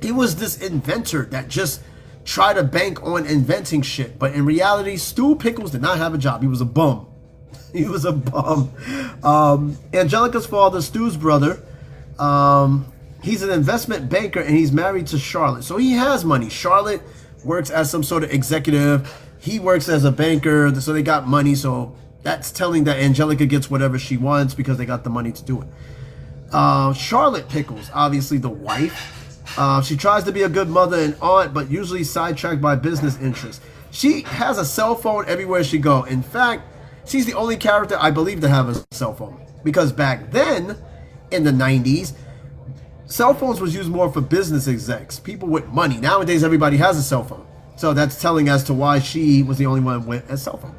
He was this inventor that just tried to bank on inventing shit. But in reality, Stu Pickles did not have a job. He was a bum. He was a bum. Angelica's father, Stu's brother, he's an investment banker and he's married to Charlotte. So he has money. Charlotte works as some sort of executive. He works as a banker, so they got money. So that's telling that Angelica gets whatever she wants because they got the money to do it. Charlotte Pickles, obviously the wife. She tries to be a good mother and aunt, but usually sidetracked by business interests. She has a cell phone everywhere she go. In fact, she's the only character I believe to have a cell phone. Because back then, in the 90s, cell phones was used more for business execs, people with money. Nowadays, everybody has a cell phone. So that's telling as to why she was the only one with a cell phone.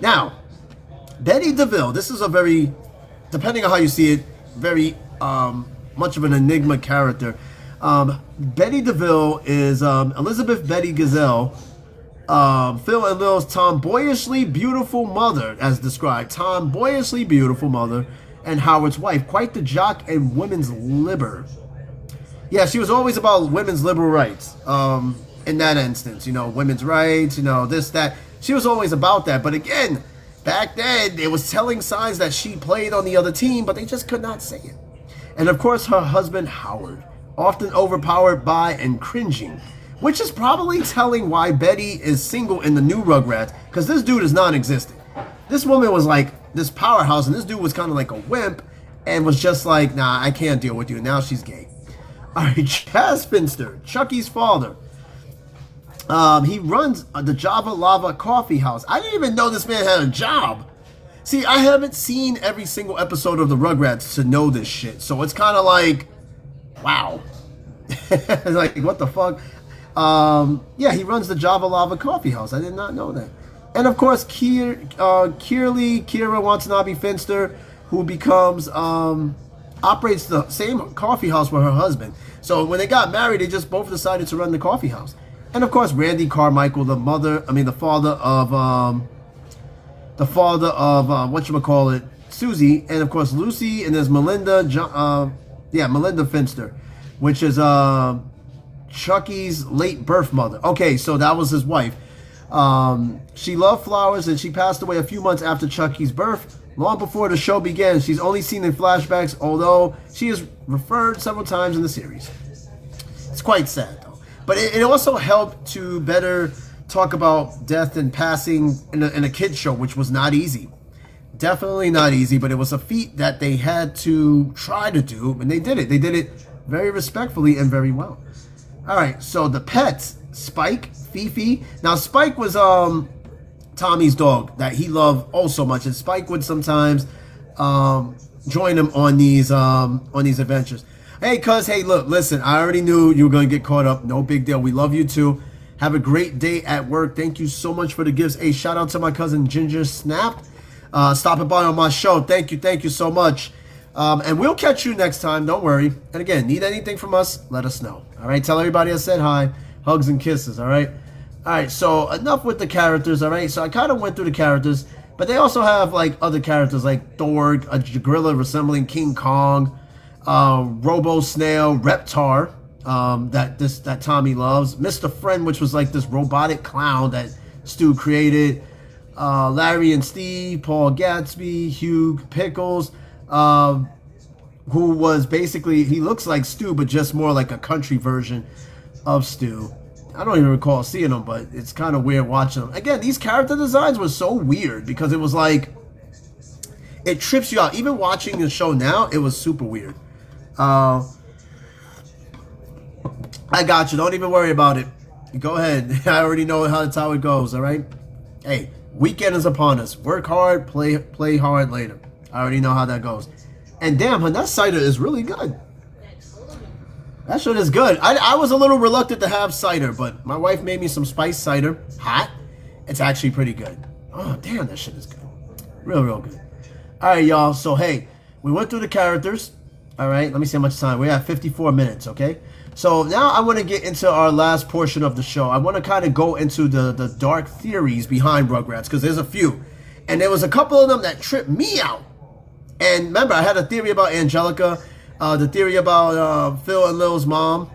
Now, Betty DeVille, this is a very, depending on how you see it, very much of an enigma character. Betty DeVille is Elizabeth Betty Gazelle, Phil and Lil's tomboyishly beautiful mother, as described. Tomboyishly beautiful mother and Howard's wife. Quite the jock and women's liber. Yeah, she was always about women's liberal rights. In that instance, women's rights, this, that. She was always about that. But again, back then, it was telling signs that she played on the other team, but they just could not say it. And of course, her husband, Howard, often overpowered by and cringing, which is probably telling why Betty is single in the new Rugrats, because this dude is non-existent. This woman was like this powerhouse, and this dude was kind of like a wimp, and was just like, nah, I can't deal with you. Now she's gay. All right, Chaz Finster, Chucky's father. He runs the Java Lava Coffee House. I didn't even know this man had a job. See, I haven't seen every single episode of the Rugrats to know this shit. So it's kind of like, wow. Like, what the fuck? Yeah, he runs the Java Lava Coffee House. I did not know that. And of course, Kira Watanabe Finster, who becomes, operates the same coffee house with her husband. So when they got married, they just both decided to run the coffee house. And of course, Randy Carmichael, the father of whatchamacallit, Susie, and of course Lucy, and there's Melinda, Melinda Finster, which is Chucky's late birth mother. Okay, so that was his wife. She loved flowers, and she passed away a few months after Chucky's birth. Long before the show began, she's only seen in flashbacks, although she is referred several times in the series. It's quite sad, though. But it also helped to better talk about death and passing in a kid's show, which was not easy. Definitely not easy, but it was a feat that they had to try to do, and they did it. They did it very respectfully and very well. All right, so the pets, Spike, Fifi. Now, Spike was Tommy's dog that he loved oh so much, and Spike would sometimes join him on these adventures. Hey, cuz, hey, look, listen, I already knew you were going to get caught up. No big deal. We love you too. Have a great day at work. Thank you so much for the gifts. Hey, shout out to my cousin Ginger Snap. Stopping by on my show. Thank you so much. And we'll catch you next time. Don't worry. And again, need anything from us, let us know. All right, tell everybody I said hi. Hugs and kisses, all right? All right, so enough with the characters, all right? So I kind of went through the characters, but they also have, like, other characters like Thorg, a gorilla resembling King Kong, Robo Snail, Reptar, that Tommy loves, Mr. Friend, which was like this robotic clown that Stu created, Larry and Steve, Paul Gatsby, Hugh Pickles, who was basically, he looks like Stu, but just more like a country version of Stu. I don't even recall seeing them, but it's kind of weird watching them. Again, these character designs were so weird because it was like, it trips you out. Even watching the show now, it was super weird. I got you. Don't even worry about it. Go ahead. I already know that's how it goes, all right? Hey, weekend is upon us. Work hard, play hard later. I already know how that goes. And damn, that cider is really good. That shit is good. I was a little reluctant to have cider, but my wife made me some spiced cider. Hot. It's actually pretty good. Oh, damn, that shit is good. Real good. All right, y'all. So, hey, we went through the characters. All right, let me see how much time. We're at 54 minutes, okay? So now I want to get into our last portion of the show. I want to kind of go into the dark theories behind Rugrats, because there's a few. And there was a couple of them that tripped me out. And remember, I had a theory about Angelica, the theory about Phil and Lil's mom.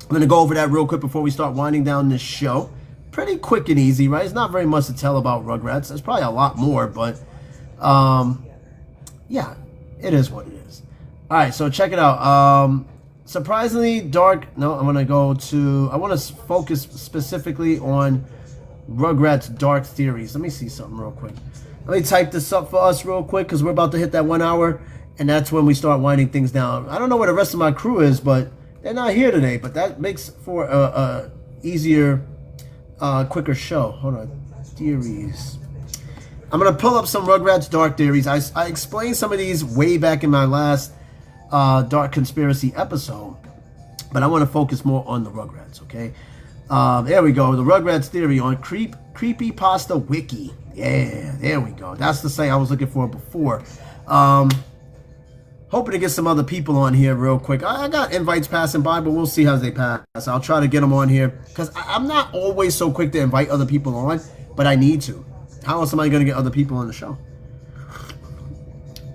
I'm going to go over that real quick before we start winding down this show. Pretty quick and easy, right? It's not very much to tell about Rugrats. There's probably a lot more, but yeah, it is what it is. All right, so check it out. Surprisingly dark. No, I'm going to go to, I want to focus specifically on Rugrats dark theories. Let me see something real quick. Let me type this up for us real quick, because we're about to hit that 1 hour, and that's when we start winding things down. I don't know where the rest of my crew is, but They're not here today, but that makes for a easier, quicker show. Hold on. Theories. I'm going to pull up some Rugrats Dark theories. I explained some of these way back in my last Dark Conspiracy episode, but I want to focus more on the Rugrats, okay? There we go. The Rugrats theory on Creepypasta Wiki. Yeah, there we go. That's the site I was looking for before. Hoping to get some other people on here real quick. I got invites passing by, but we'll see how they pass. I'll try to get them on here because I'm not always so quick to invite other people on, but I need to. How is somebody going to get other people on the show?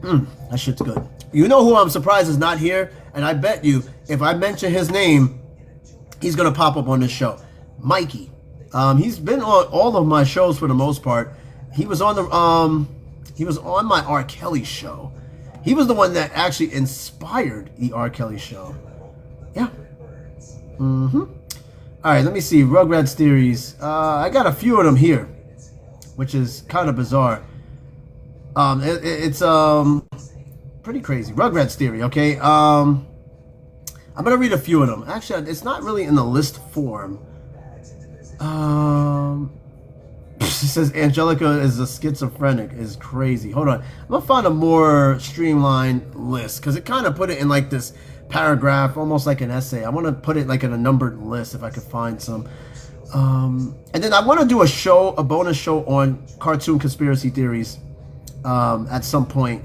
That shit's good. You know who I'm surprised is not here? And I bet you, if I mention his name, he's going to pop up on this show. Mikey. He's been on all of my shows for the most part. He was on my R. Kelly show. He was the one that actually inspired the R. Kelly show. Yeah. All right, let me see. Rugrats theories. I got a few of them here, which is kind of bizarre. It's pretty crazy. Rugrats theory, okay? I'm going to read a few of them. Actually, it's not really in the list form. It says Angelica is a schizophrenic. Is crazy. Hold on. I'm going to find a more streamlined list because it kind of put it in like this paragraph, almost like an essay. I want to put it like in a numbered list if I could find some. And then I want to do a bonus show on cartoon conspiracy theories at some point,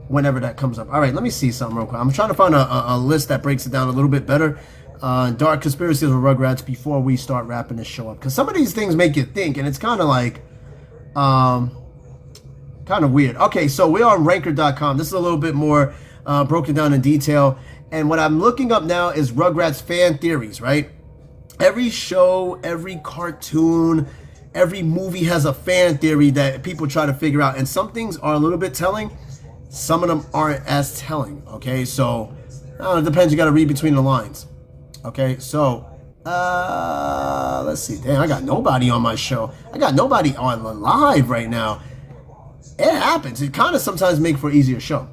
whenever that comes up. All right, let me see something real quick. I'm trying to find a list that breaks it down a little bit better. Dark conspiracies with Rugrats before we start wrapping this show up. Because some of these things make you think, and it's kind of like, kind of weird. Okay, so we're on Ranker.com. This is a little bit more broken down in detail. And what I'm looking up now is Rugrats fan theories, right? Every show, every cartoon, every movie has a fan theory that people try to figure out. And some things are a little bit telling. Some of them aren't as telling, okay? So, it depends. You got to read between the lines. Okay, so, let's see. Damn, I got nobody on my show. I got nobody on live right now. It happens. It kind of sometimes makes for an easier show.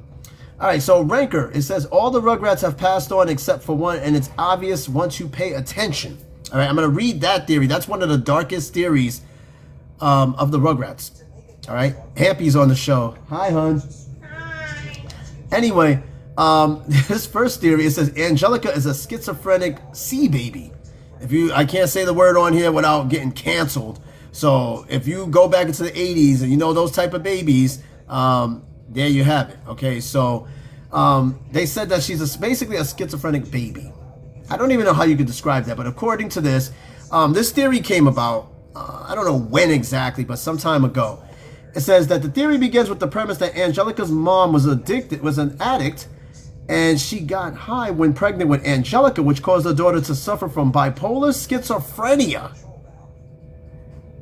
All right, so Ranker, it says all the Rugrats have passed on except for one, and it's obvious once you pay attention. All right, I'm going to read that theory. That's one of the darkest theories of the Rugrats. All right, Happy's on the show. Hi, hon. Hi. Anyway, this first theory, it says Angelica is a schizophrenic sea baby. I can't say the word on here without getting canceled. So if you go back into the 80s and you know those type of babies, there you have it. Okay, so they said that she's basically a schizophrenic baby. I don't even know how you could describe that, but according to this, this theory came about, I don't know when exactly, but some time ago. It says that the theory begins with the premise that Angelica's mom was an addict, and she got high when pregnant with Angelica, which caused her daughter to suffer from bipolar schizophrenia.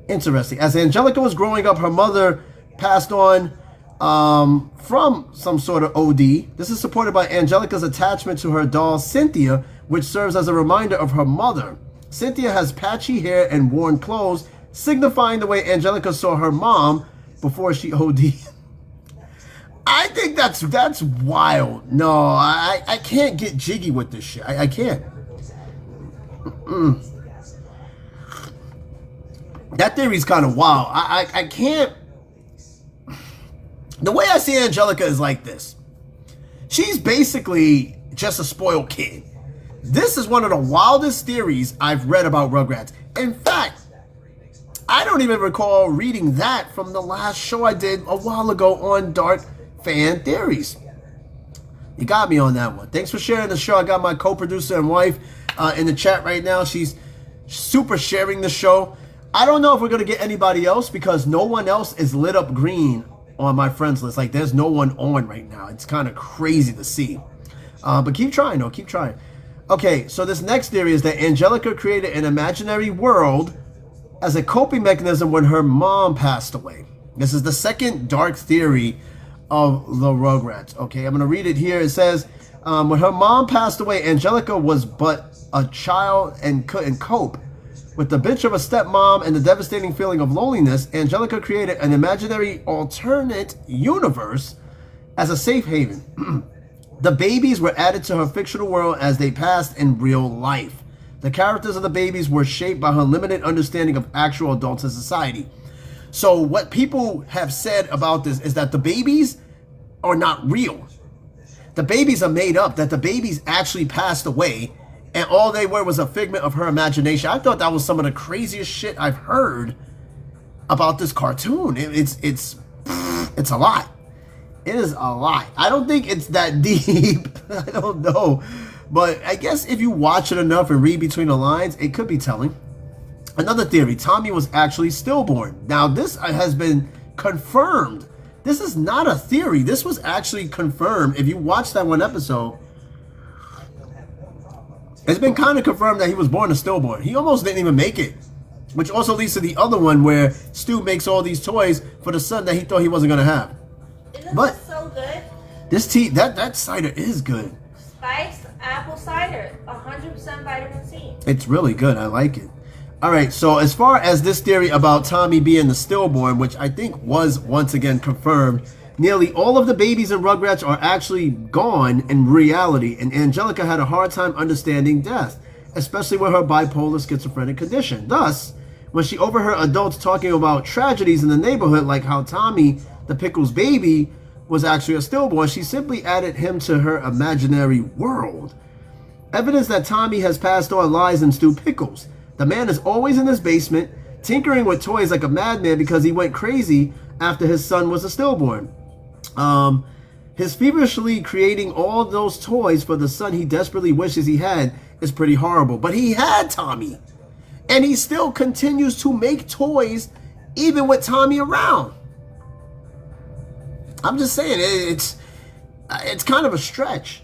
Interesting. As Angelica was growing up, her mother passed on from some sort of OD. This is supported by Angelica's attachment to her doll, Cynthia, which serves as a reminder of her mother. Cynthia has patchy hair and worn clothes, signifying the way Angelica saw her mom before she OD'd. I think that's wild. No, I can't get jiggy with this shit. I can't. That theory's kind of wild. I can't. The way I see Angelica is like this. She's basically just a spoiled kid. This is one of the wildest theories I've read about Rugrats. In fact, I don't even recall reading that from the last show I did a while ago on Dark Fan Theories. You got me on that one. Thanks for sharing the show. I got my co-producer and wife in the chat right now. She's super sharing the show. I don't know if we're going to get anybody else because no one else is lit up green on my friends list. Like, there's no one on right now. It's kind of crazy to see. But keep trying, though. Keep trying. Okay, so this next theory is that Angelica created an imaginary world as a coping mechanism when her mom passed away. This is the second dark theory of the Rugrats. Okay, I'm going to read it here. It says, when her mom passed away, Angelica was but a child and couldn't cope. With the bitch of a stepmom and the devastating feeling of loneliness, Angelica created an imaginary alternate universe as a safe haven. The babies were added to her fictional world as they passed in real life. The characters of the babies were shaped by her limited understanding of actual adults in society. So what people have said about this is that the babies are not real. The babies are made up, that the babies actually passed away and all they were was a figment of her imagination. I thought that was some of the craziest shit I've heard about this cartoon. It's a lot. It is a lot. I don't think it's that deep. I don't know. But I guess if you watch it enough and read between the lines, it could be telling. Another theory, Tommy was actually stillborn. Now, this has been confirmed. This is not a theory. This was actually confirmed. If you watch that one episode, it's been kind of confirmed that he was born a stillborn. He almost didn't even make it. Which also leads to the other one where Stu makes all these toys for the son that he thought he wasn't going to have. Isn't But this so good? this tea, that cider is good. Spiced apple cider, 100% vitamin C. It's really good. I like it. All right, so as far as this theory about Tommy being the stillborn, which I think was once again confirmed, nearly all of the babies in Rugrats are actually gone in reality, and Angelica had a hard time understanding death, especially with her bipolar schizophrenic condition. Thus, when she overheard adults talking about tragedies in the neighborhood, like how Tommy, the Pickles baby, was actually a stillborn, she simply added him to her imaginary world. Evidence that Tommy has passed on lies in Stu Pickles. The man is always in his basement, tinkering with toys like a madman because he went crazy after his son was a stillborn. His feverishly creating all those toys for the son he desperately wishes he had is pretty horrible. But he had Tommy, and he still continues to make toys even with Tommy around. I'm just saying, it's kind of a stretch.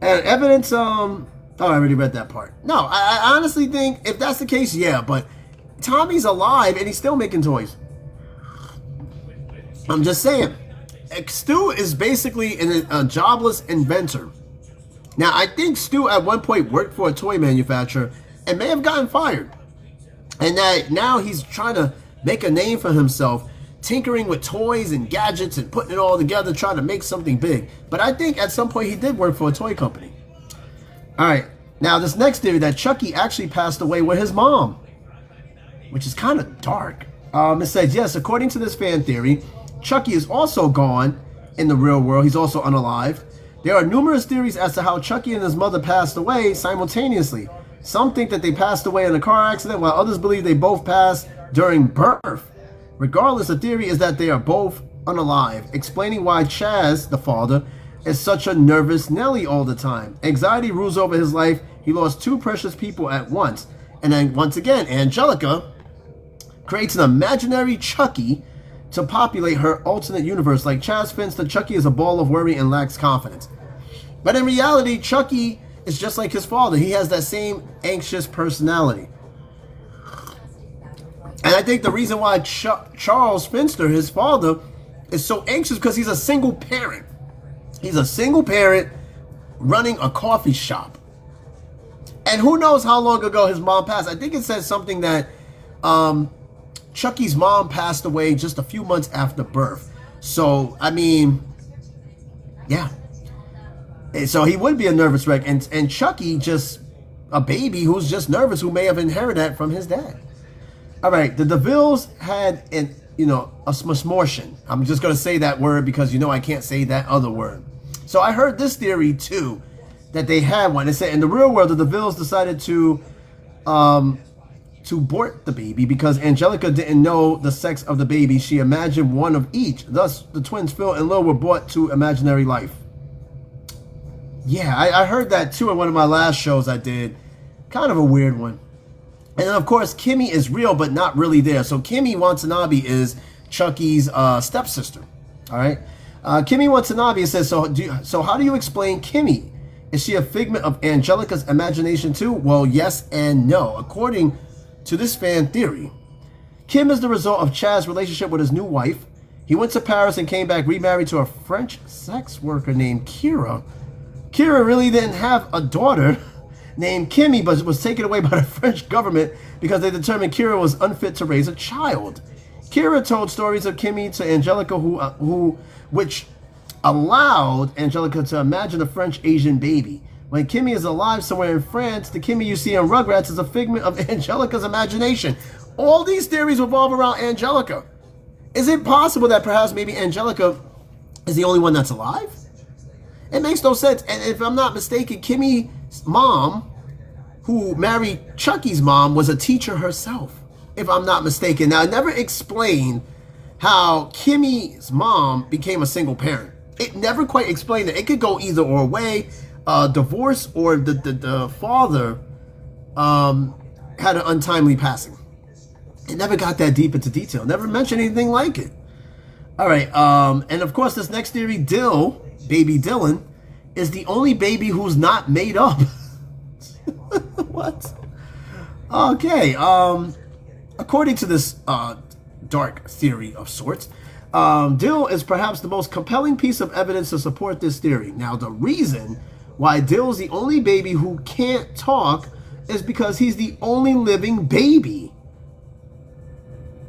And evidence, oh, I already read that part. No, I honestly think if that's the case, yeah, but Tommy's alive and he's still making toys. I'm just saying. Stu is basically a jobless inventor. Now, I think Stu at one point worked for a toy manufacturer and may have gotten fired. And that now he's trying to make a name for himself, tinkering with toys and gadgets and putting it all together, trying to make something big. But I think at some point he did work for a toy company. All right, now this next theory that Chucky actually passed away with his mom, which is kind of dark. It says, yes, according to this fan theory, Chucky is also gone in the real world. He's also unalive. There are numerous theories as to how Chucky and his mother passed away simultaneously. Some think that they passed away in a car accident, while others believe they both passed during birth. Regardless, the theory is that they are both unalive, explaining why Chaz, the father, is such a nervous Nelly all the time. Anxiety rules over his life. He lost two precious people at once. And then once again, Angelica creates an imaginary Chucky to populate her alternate universe. Like Chaz Finster, Chucky is a ball of worry and lacks confidence. But in reality, Chucky is just like his father. He has that same anxious personality. And I think the reason why Charles Finster, his father, is so anxious because he's a single parent. He's a single parent running a coffee shop. And who knows how long ago his mom passed. I think it says something that Chucky's mom passed away just a few months after birth. So, I mean, yeah. So he would be a nervous wreck. And Chucky, just a baby who's just nervous, who may have inherited that from his dad. All right, the DeVilles had a smortion. I'm just going to say that word because, I can't say that other word. So I heard this theory, too, that they had one. It said in the real world, the DeVilles decided to abort the baby because Angelica didn't know the sex of the baby. She imagined one of each. Thus, the twins Phil and Lil were brought to imaginary life. Yeah, I heard that, too, in one of my last shows I did. Kind of a weird one. And then, of course, Kimmy is real, but not really there. So Kimmy Watanabe is Chucky's stepsister. All right. Kimmy Watanabe says, so how do you explain Kimmy? Is she a figment of Angelica's imagination too? Well, yes and no. According to this fan theory, Kim is the result of Chaz's relationship with his new wife. He went to Paris and came back remarried to a French sex worker named Kira. Kira really didn't have a daughter named Kimmy, but was taken away by the French government because they determined Kira was unfit to raise a child. Kira told stories of Kimmy to Angelica, which allowed Angelica to imagine a French Asian baby. When Kimmy is alive somewhere in France, the Kimmy you see in Rugrats is a figment of Angelica's imagination. All these theories revolve around Angelica. Is it possible that perhaps maybe Angelica is the only one that's alive? It makes no sense. And if I'm not mistaken, Kimmy's mom, who married Chucky's mom, was a teacher herself, if I'm not mistaken. Now, I never explained how Kimmy's mom became a single parent. It never quite explained it. It could go either or way. Divorce, or the father had an untimely passing. It never got that deep into detail. Never mentioned anything like it. All right. And of course, this next theory, baby Dylan, is the only baby who's not made up. What? Okay. According to this dark theory of sorts, Dill is perhaps the most compelling piece of evidence to support this theory. Now, the reason why Dill's the only baby who can't talk is because he's the only living baby.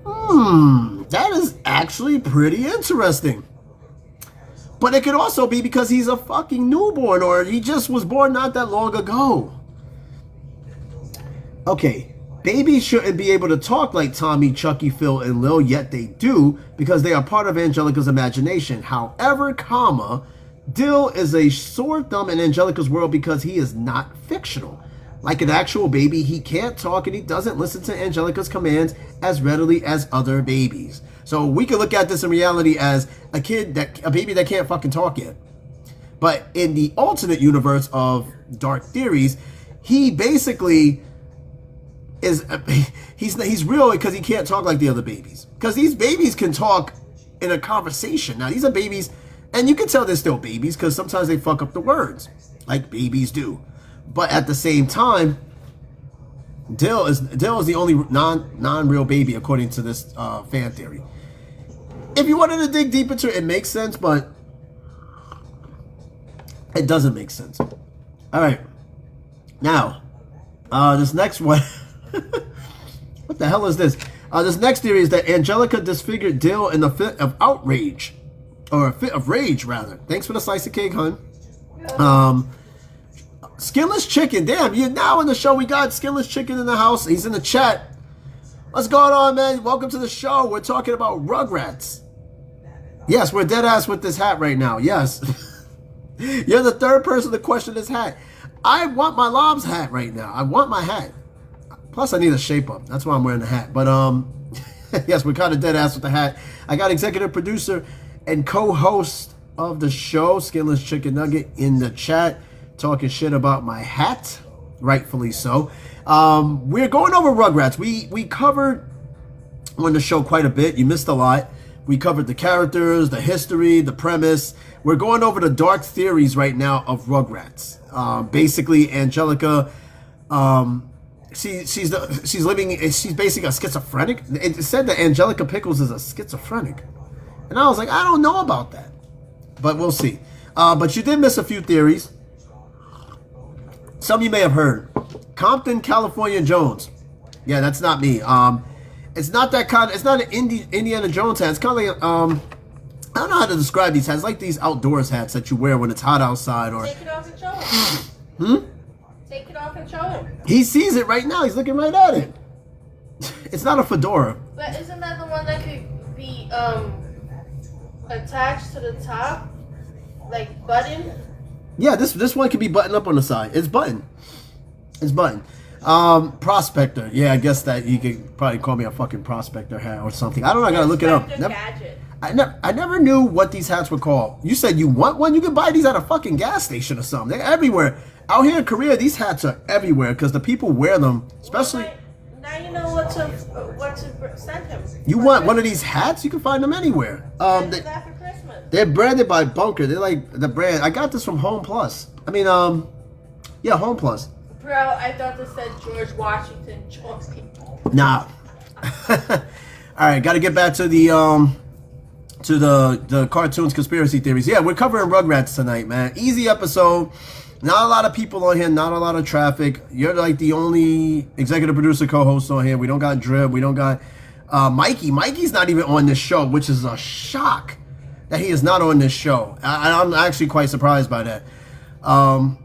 That is actually pretty interesting. But it could also be because he's a fucking newborn, or he just was born not that long ago. Okay, babies shouldn't be able to talk like Tommy, Chucky, Phil, and Lil, yet they do because they are part of Angelica's imagination. However, Dill is a sore thumb in Angelica's world because he is not fictional. Like an actual baby, he can't talk and he doesn't listen to Angelica's commands as readily as other babies. So we can look at this in reality as a baby that can't fucking talk yet. But in the alternate universe of dark theories, he basically is he's real because he can't talk like the other babies. Because these babies can talk in a conversation. Now, these are babies, and you can tell they're still babies because sometimes they fuck up the words, like babies do. But at the same time, Dill is the only non-real baby according to this fan theory. If you wanted to dig deep into it, it makes sense, but it doesn't make sense. All right, now this next one. What the hell is this? This next theory is that Angelica disfigured Dill in a fit of outrage, or a fit of rage, rather. Thanks for the slice of cake, hun. Skinless Chicken, damn, you're now in the show. We got Skinless Chicken in the house. He's in the chat. What's going on, man? Welcome to the show. We're talking about Rugrats. Yes, we're dead ass with this hat right now. Yes. You're the third person to question this hat. I want my mom's hat right now. I want my hat. Plus, I need a shape up. That's why I'm wearing the hat. But, yes, we're kind of dead ass with the hat. I got executive producer and co-host of the show, Skinless Chicken Nugget, in the chat, talking shit about my hat. Rightfully so. We're going over Rugrats. We covered on the show quite a bit. You missed a lot. We covered the characters, the history, the premise. We're going over the dark theories right now of Rugrats. Basically, Angelica, she's basically a schizophrenic. It said that Angelica Pickles is a schizophrenic, and I was like, I don't know about that, but we'll see. But you did miss a few theories. Some you may have heard. Compton, California Jones. Yeah, that's not me. It's not that kind. It's not an Indiana Jones hat. It's kind of like I don't know how to describe these hats. Like these outdoors hats that you wear when it's hot outside. Or take it off and show him. Take it off and show him. He sees it right now. He's looking right at it. It's not a fedora. But isn't that the one that could be attached to the top, like button? Yeah, this one can be buttoned up on the side. It's button. It's button. Prospector. Yeah, I guess that you could probably call me a fucking prospector hat or something. I don't know. I gotta look it up. Gadget. I never knew what these hats were called. You said you want one? You can buy these at a fucking gas station or something. They're everywhere. Out here in Korea, these hats are everywhere because the people wear them, especially. Well, now you know what to send him. You want one of these hats? You can find them anywhere. That for Christmas. They're branded by Bunker. They're like the brand. I got this from Home Plus. I mean, yeah, Home Plus. Bro, I thought this said George Washington. Nah. All right, got to get back to the cartoons conspiracy theories. Yeah, we're covering Rugrats tonight, man. Easy episode. Not a lot of people on here. Not a lot of traffic. You're like the only executive producer co-host on here. We don't got Drip. We don't got Mikey. Mikey's not even on this show, which is a shock. that he is not on this show. I'm actually quite surprised by that. I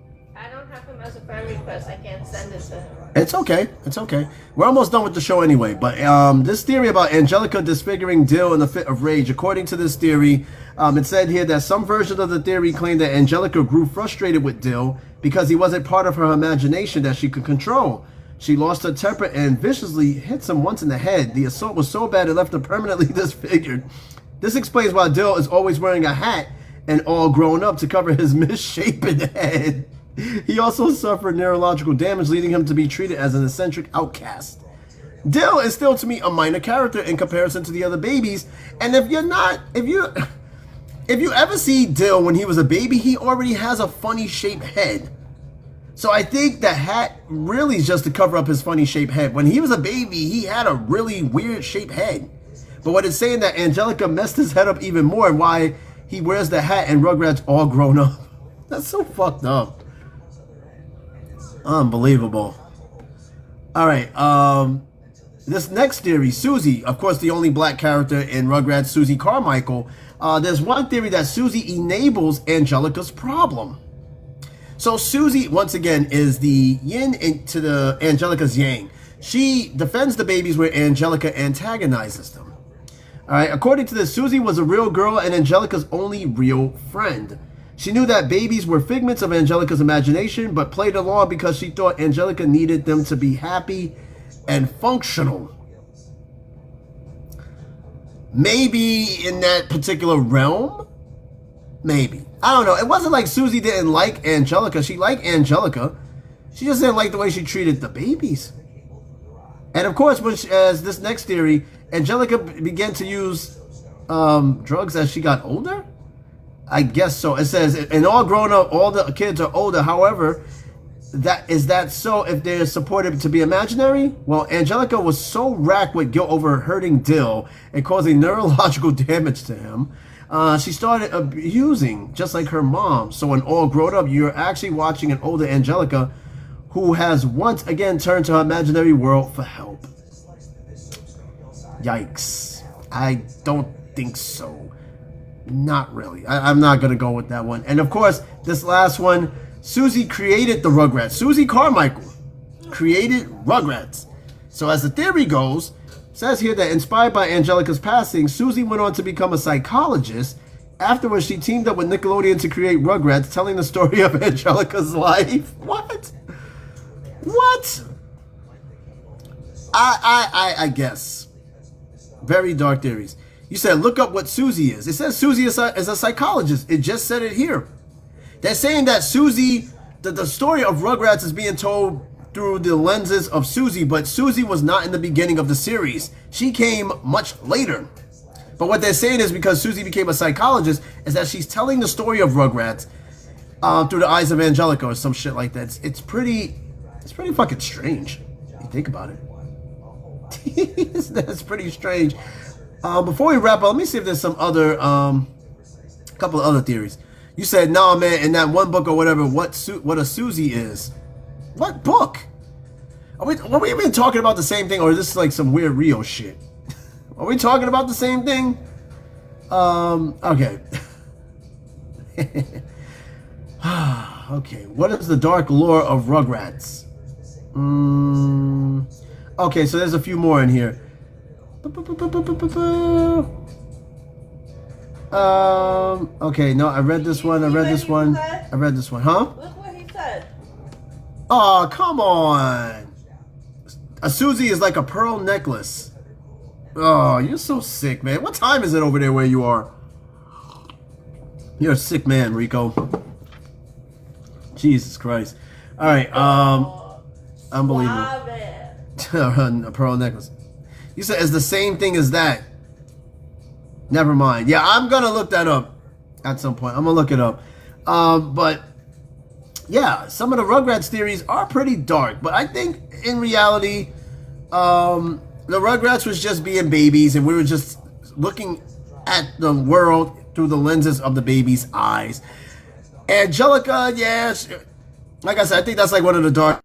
don't have him as a friend request. I can't send it to him. It's okay. It's okay. We're almost done with the show anyway. But this theory about Angelica disfiguring Dill in a fit of rage. According to this theory, it said here that some versions of the theory claim that Angelica grew frustrated with Dill because he wasn't part of her imagination that she could control. She lost her temper and viciously hits him once in the head. The assault was so bad it left her permanently disfigured. This explains why Dill is always wearing a hat and all grown up to cover his misshapen head. He also suffered neurological damage, leading him to be treated as an eccentric outcast. Dill is still, to me, a minor character in comparison to the other babies. And if you ever see Dill when he was a baby, he already has a funny shaped head. So I think the hat really is just to cover up his funny shaped head. When he was a baby, he had a really weird shaped head. But what it's saying that Angelica messed his head up even more, and why he wears the hat and Rugrats all grown up. That's so fucked up. Unbelievable. All right. This next theory, Susie, of course, the only black character in Rugrats, Susie Carmichael. There's one theory that Susie enables Angelica's problem. So Susie, once again, is the yin to the Angelica's yang. She defends the babies where Angelica antagonizes them. All right. According to this, Susie was a real girl and Angelica's only real friend. She knew that babies were figments of Angelica's imagination, but played along because she thought Angelica needed them to be happy and functional. Maybe in that particular realm? Maybe. I don't know. It wasn't like Susie didn't like Angelica. She liked Angelica. She just didn't like the way she treated the babies. And of course, as this next theory, Angelica began to use drugs as she got older? I guess so. It says, and all grown up, all the kids are older. However, is that so if they're supported to be imaginary? Well, Angelica was so racked with guilt over hurting Dill and causing neurological damage to him, she started abusing, just like her mom. So when all grown up, you're actually watching an older Angelica who has once again turned to her imaginary world for help. Yikes. I don't think so. Not really. I'm not going to go with that one. And of course, this last one, Susie created the Rugrats. Susie Carmichael created Rugrats. So as the theory goes, it says here that inspired by Angelica's passing, Susie went on to become a psychologist. Afterwards, she teamed up with Nickelodeon to create Rugrats, telling the story of Angelica's life. What? What? I guess. Very dark theories. You said, look up what Susie is. It says Susie is a psychologist. It just said it here. They're saying that Susie, the story of Rugrats is being told through the lenses of Susie, but Susie was not in the beginning of the series. She came much later. But what they're saying is because Susie became a psychologist, is that she's telling the story of Rugrats through the eyes of Angelica or some shit like that. It's pretty fucking strange. You think about it. That's pretty strange. Before we wrap up, let me see if there's some other, couple of other theories. You said, nah, man, in that one book or whatever, what a Susie is. What book? Are we even talking about the same thing, or is this like some weird Rio shit? Are we talking about the same thing? Okay. Okay, what is the dark lore of Rugrats? Okay, so there's a few more in here. Okay, no, I read this one, I read this one, huh? Look what he said. Oh, come on. A Susie is like a pearl necklace. Oh, you're so sick, man. What time is it over there where you are? You're a sick man, Rico. Jesus Christ. All right, unbelievable. A pearl necklace. You said it's the same thing as that. Never mind. Yeah, I'm going to look that up at some point. I'm going to look it up. But, yeah, some of the Rugrats theories are pretty dark. But I think, in reality, the Rugrats was just being babies. And we were just looking at the world through the lenses of the baby's eyes. Angelica, yeah, like I said, I think that's like one of the darkest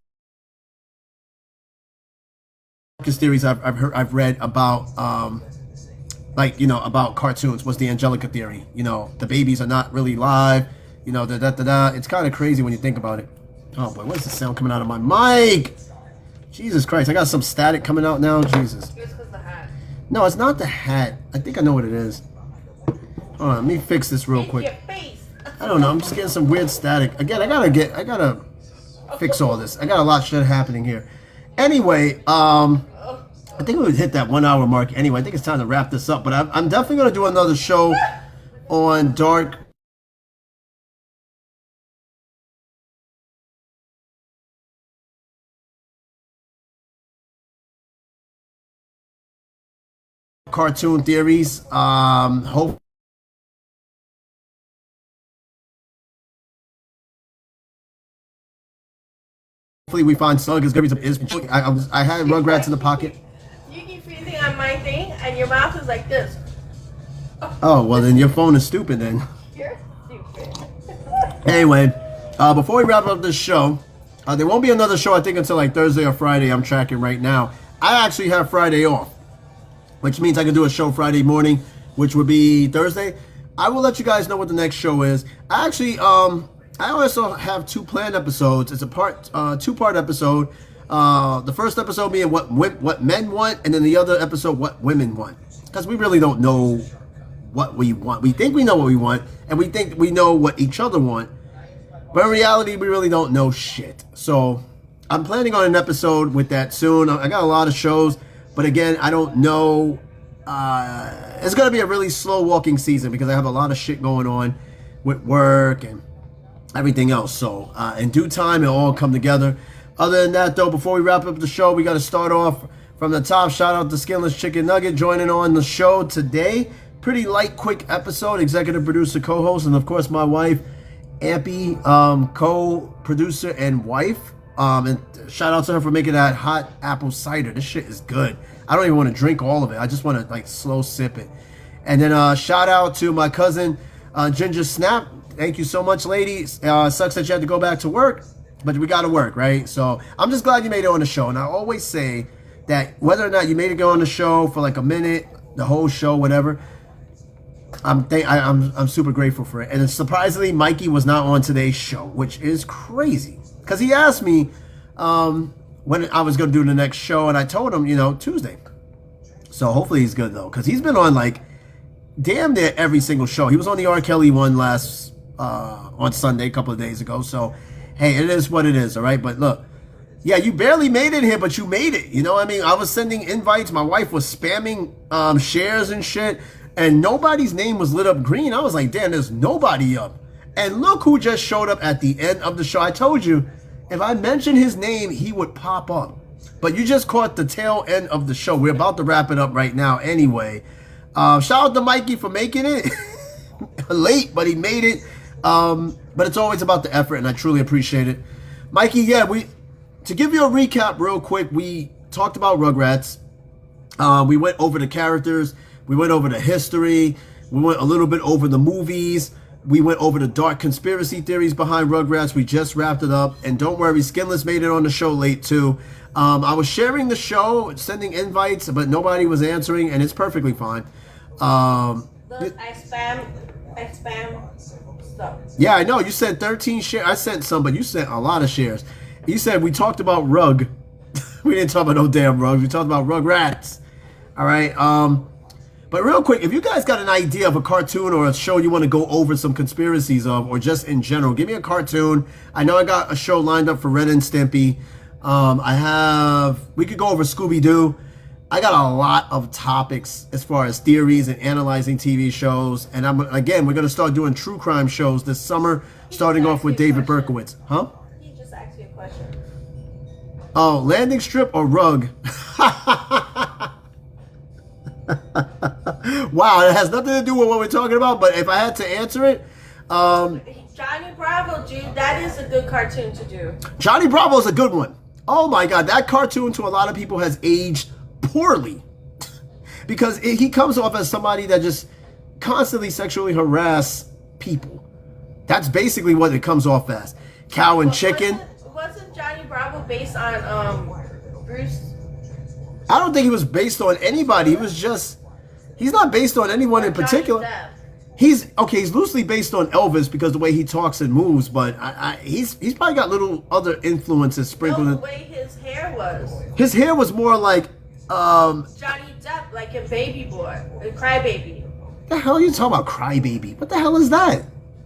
theories I've read about like, about cartoons was the Angelica theory. The babies are not really live. It's kind of crazy when you think about it. Oh boy, what is the sound coming out of my mic? Jesus Christ, I got some static coming out now. Jesus. It's because the hat. No, it's not the hat. I think I know what it is. Hold on, let me fix this real quick. Your face. I don't know. I'm just getting some weird static. Again, I gotta fix all this. I got a lot of shit happening here. Anyway, I think we would hit that 1 hour mark. Anyway, I think it's time to wrap this up. But I'm definitely gonna do another show on dark. Cartoon theories. Hopefully we find Slug is gonna be some. I had Rugrats in the pocket. You keep freezing on my thing, and your mouth is like this. Oh well, then your phone is stupid then. You're stupid. Anyway, before we wrap up this show, there won't be another show I think until like Thursday or Friday. I'm tracking right now. I actually have Friday off, which means I can do a show Friday morning, which would be Thursday. I will let you guys know what the next show is. I actually, I also have 2 planned episodes. It's a 2-part episode. The first episode being what men want, and then the other episode what women want. Because we really don't know what we want. We think we know what we want, and we think we know what each other want. But in reality, we really don't know shit. So I'm planning on an episode with that soon. I got a lot of shows. But again, I don't know. It's going to be a really slow walking season because I have a lot of shit going on with work and everything else. So in due time, it'll all come together. Other than that, though, before we wrap up the show, we got to start off from the top. Shout out to Skinless Chicken Nugget joining on the show today. Pretty light, quick episode. Executive producer, co-host, and of course my wife, Ampy, co-producer and wife. And shout out to her for making that hot apple cider. This shit is good. I don't even want to drink all of it. I just want to like slow sip it. And then shout out to my cousin Ginger Snap. Thank you so much, ladies. Sucks that you had to go back to work, but we got to work, right? So I'm just glad you made it on the show. And I always say that whether or not you made it go on the show for like a minute, the whole show, whatever, I'm super grateful for it. And surprisingly, Mikey was not on today's show, which is crazy. Because he asked me when I was going to do the next show, and I told him, Tuesday. So hopefully he's good, though. Because he's been on, like, damn near every single show. He was on the R. Kelly one on Sunday, a couple of days ago. So, hey, it is what it is, all right? But look, yeah, you barely made it here, but you made it. You know what I mean? I was sending invites. My wife was spamming shares and shit. And nobody's name was lit up green. I was like, damn, there's nobody up. And look who just showed up at the end of the show. I told you, if I mentioned his name, he would pop up. But you just caught the tail end of the show. We're about to wrap it up right now anyway. Shout out to Mikey for making it. Late, but he made it. But it's always about the effort, and I truly appreciate it. Mikey, yeah, to give you a recap real quick, we talked about Rugrats. We went over the characters. We went over the history. We went a little bit over the movies. We went over the dark conspiracy theories behind Rugrats. We just wrapped it up. And don't worry, Skinless made it on the show late too. I was sharing the show, sending invites, but nobody was answering, and it's perfectly fine. I spam stuff. Yeah, I know. You said 13 shares. I sent some, but you sent a lot of shares. You said we talked about Rug. We didn't talk about no damn Rugs. We talked about Rugrats. All right. But real quick, if you guys got an idea of a cartoon or a show you want to go over some conspiracies of, or just in general, give me a cartoon. I know I got a show lined up for Ren and Stimpy. We could go over Scooby-Doo. I got a lot of topics as far as theories and analyzing TV shows. And we're going to start doing true crime shows this summer, starting off with David Berkowitz. Huh? He just asked you a question. Oh, landing strip or rug? Wow, it has nothing to do with what we're talking about, but if I had to answer it, Johnny Bravo, dude, that is a good cartoon to do. Johnny Bravo is a good one. Oh my God, that cartoon to a lot of people has aged poorly because he comes off as somebody that just constantly sexually harass people. That's basically what it comes off as. Cow and chicken. Wasn't Johnny Bravo based on Bruce? I don't think he was based on anybody. He was just He's not based on anyone Or in Johnny particular. Depp. He's okay. He's loosely based on Elvis because the way he talks and moves, but he's probably got little other influences sprinkled No, in. the way his hair was. His hair was more like Johnny Depp, like in Baby Boy, in Crybaby. the hell are you talking about? Crybaby? What the hell is that?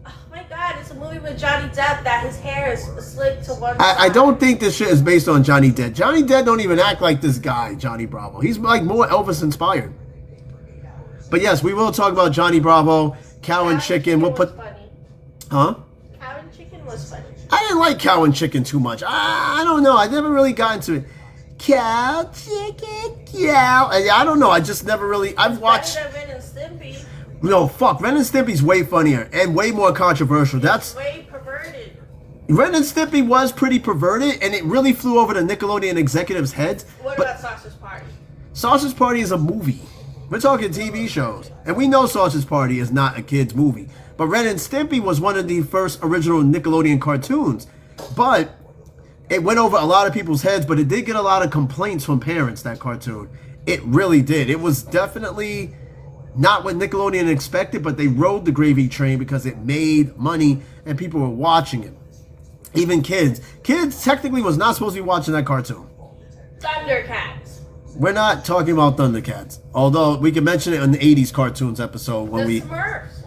Oh my God, it's a movie with Johnny Depp that his hair is slicked to one I side. don't think this shit is based on Johnny Depp. Johnny Depp don't even act like this guy, Johnny Bravo. He's like more Elvis inspired. But yes, we will talk about Johnny Bravo, Cow and Chicken. We'll put, was funny. huh? Cow and Chicken was funny. I didn't like Cow and Chicken too much. I don't know. I never really got into it. Cow, chicken, cow. I don't know. I just never really. I've watched. Better than Ren and Stimpy. No, fuck. Ren and Stimpy's way funnier and way more controversial. That's Way perverted. Ren and Stimpy was pretty perverted, and it really flew over the Nickelodeon executives' heads. What But about Sausage Party? Sausage Party is a movie. We're talking TV shows, and we know Sausage Party is not a kids' movie. But Ren and Stimpy was one of the first original Nickelodeon cartoons. But it went over a lot of people's heads, but it did get a lot of complaints from parents, that cartoon. It really did. It was definitely not what Nickelodeon expected, but they rode the gravy train because it made money and people were watching it. Even kids. Kids technically was not supposed to be watching that cartoon. Thundercats. We're not talking about Thundercats. Although we can mention it in the 80s cartoons episode when The Smurfs.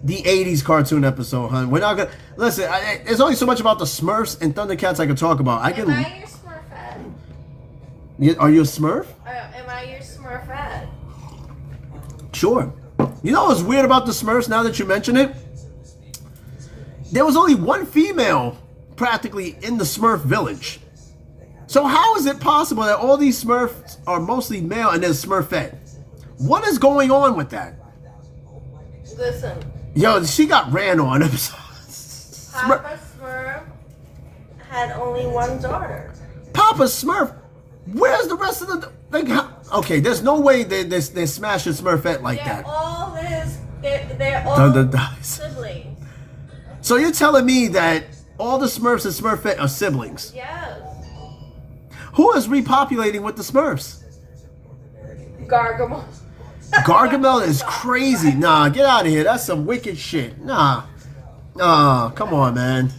the 80s cartoon episode, hun. We're not gonna listen. There's only so much about the Smurfs and Thundercats I can talk about. Am I your Smurfette? Are you a Smurf? Am I your Smurfette? Sure. You know what's weird about the Smurfs now that you mention it? There was only one female practically in the Smurf village. So how is it possible that all these Smurfs are mostly male and there's Smurfette? What is going on with that? Listen. Yo, she got ran on. Papa Smurf had only one daughter. Papa Smurf? Where's the rest of the... Like, okay, there's no way they smash a Smurfette like that. They're all Dun. siblings. So you're telling me that all the Smurfs and Smurfette are siblings? Yes. Who is repopulating with the Smurfs? Gargamel. Gargamel is crazy. Nah, get out of here. That's some wicked shit. Nah. Come on, man.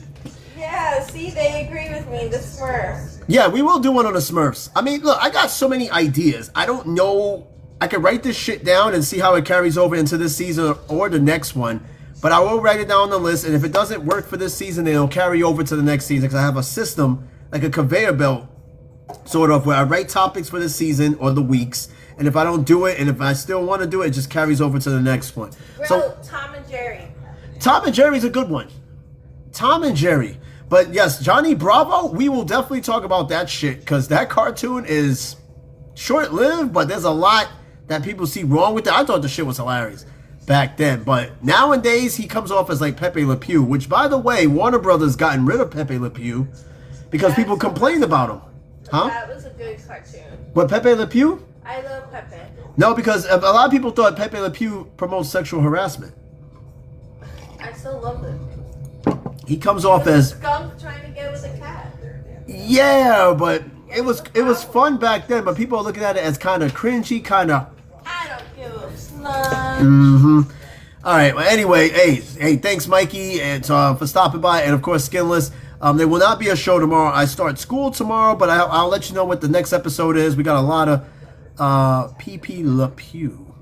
Yeah, see, they agree with me. The Smurfs. Yeah, we will do one on the Smurfs. I mean, look, I got so many ideas. I don't know. I could write this shit down and see how it carries over into this season or the next one. But I will write it down on the list. And if it doesn't work for this season, then it'll carry over to the next season. Because I have a system, like a conveyor belt, sort of, where I write topics for the season or the weeks. And if I don't do it, and if I still want to do it, it just carries over to the next one. Bro, So Tom and Jerry. Tom and Jerry's a good one. Tom and Jerry. But yes, Johnny Bravo, we will definitely talk about that shit. Because that cartoon is short-lived, but there's a lot that people see wrong with it. I thought the shit was hilarious back then. But nowadays, he comes off as like Pepe Le Pew. Which, by the way, Warner Brothers gotten rid of Pepe Le Pew because people complained about him. Huh? That was a good cartoon. What, Pepe Le Pew? I love Pepe. No, because a lot of people thought Pepe Le Pew promotes sexual harassment. I still love it. He comes off as... skunk trying to get with a cat. Yeah, but it was fun back then, but people are looking at it as kind of cringy, kind of... I don't give a snot. All right, well, anyway, hey, thanks, Mikey, and for stopping by, and of course, Skinless. There will not be a show tomorrow. I start school tomorrow, but I'll let you know what the next episode is. We got a lot of P.P. Le Pew.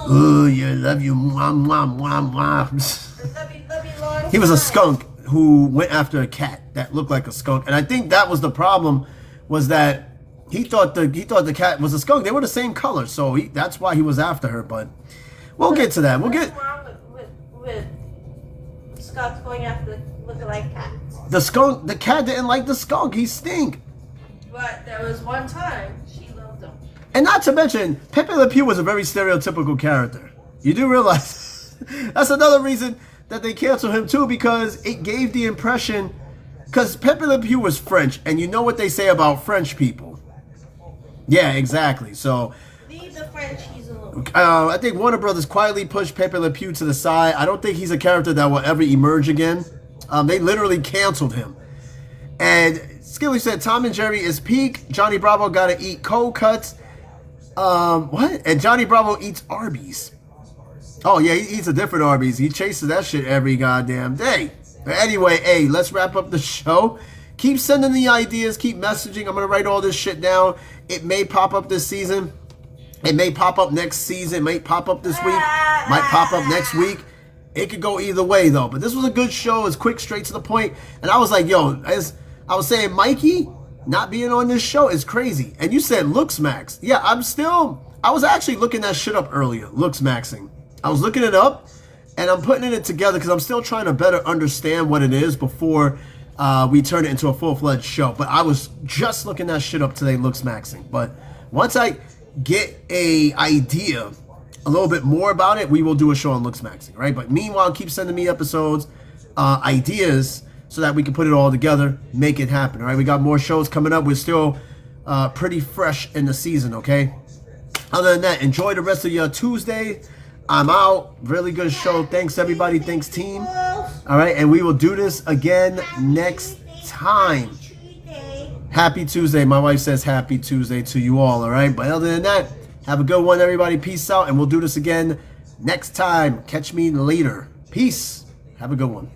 Ooh, yeah, love you. Mwah, mwah, mwah, mwah. He was a skunk who went after a cat that looked like a skunk, and I think that was the problem, was that he thought the cat was a skunk. They were the same color, so that's why he was after her. But we'll get to that. What's wrong with skunks going after lookalike cats? The cat didn't like the skunk. He stink. But there was one time she loved him. And not to mention, Pepe Le Pew was a very stereotypical character. You do realize that's another reason that they canceled him too, because it gave the impression, because Pepe Le Pew was French, and you know what they say about French people. Yeah, exactly. So Leave the Frenchies alone. I think Warner Brothers quietly pushed Pepe Le Pew to the side. I don't think he's a character that will ever emerge again. They literally canceled him. And Skilly said Tom and Jerry is peak. Johnny Bravo gotta eat cold cuts. What? And Johnny Bravo eats Arby's. Oh yeah, he eats a different Arby's. He chases that shit every goddamn day. But anyway, hey, let's wrap up the show. Keep sending the ideas. Keep messaging. I'm gonna write all this shit down. It may pop up this season. It may pop up next season. It may pop up this week. Might pop up next week. It could go either way though. But this was a good show. It's quick, straight to the point. And I was like, yo, as I was saying, Mikey not being on this show is crazy. And you said looks max. Yeah, I was actually looking that shit up earlier. Looks maxing. I was looking it up and I'm putting it together because I'm still trying to better understand what it is before we turn it into a full-fledged show. But I was just looking that shit up today, looks maxing. But once I get a idea a little bit more about it, we will do a show on looks maxing, right? But meanwhile, keep sending me episodes, ideas, so that we can put it all together, make it happen, all right? We got more shows coming up. We're still pretty fresh in the season, okay? Other than that, enjoy the rest of your Tuesday. I'm out. Really good show. Thanks, everybody. Thanks, team. All right, and we will do this again next time. Happy Tuesday. My wife says happy Tuesday to you all, all right? But other than that, have a good one, everybody. Peace out, and we'll do this again next time. Catch me later. Peace. Have a good one.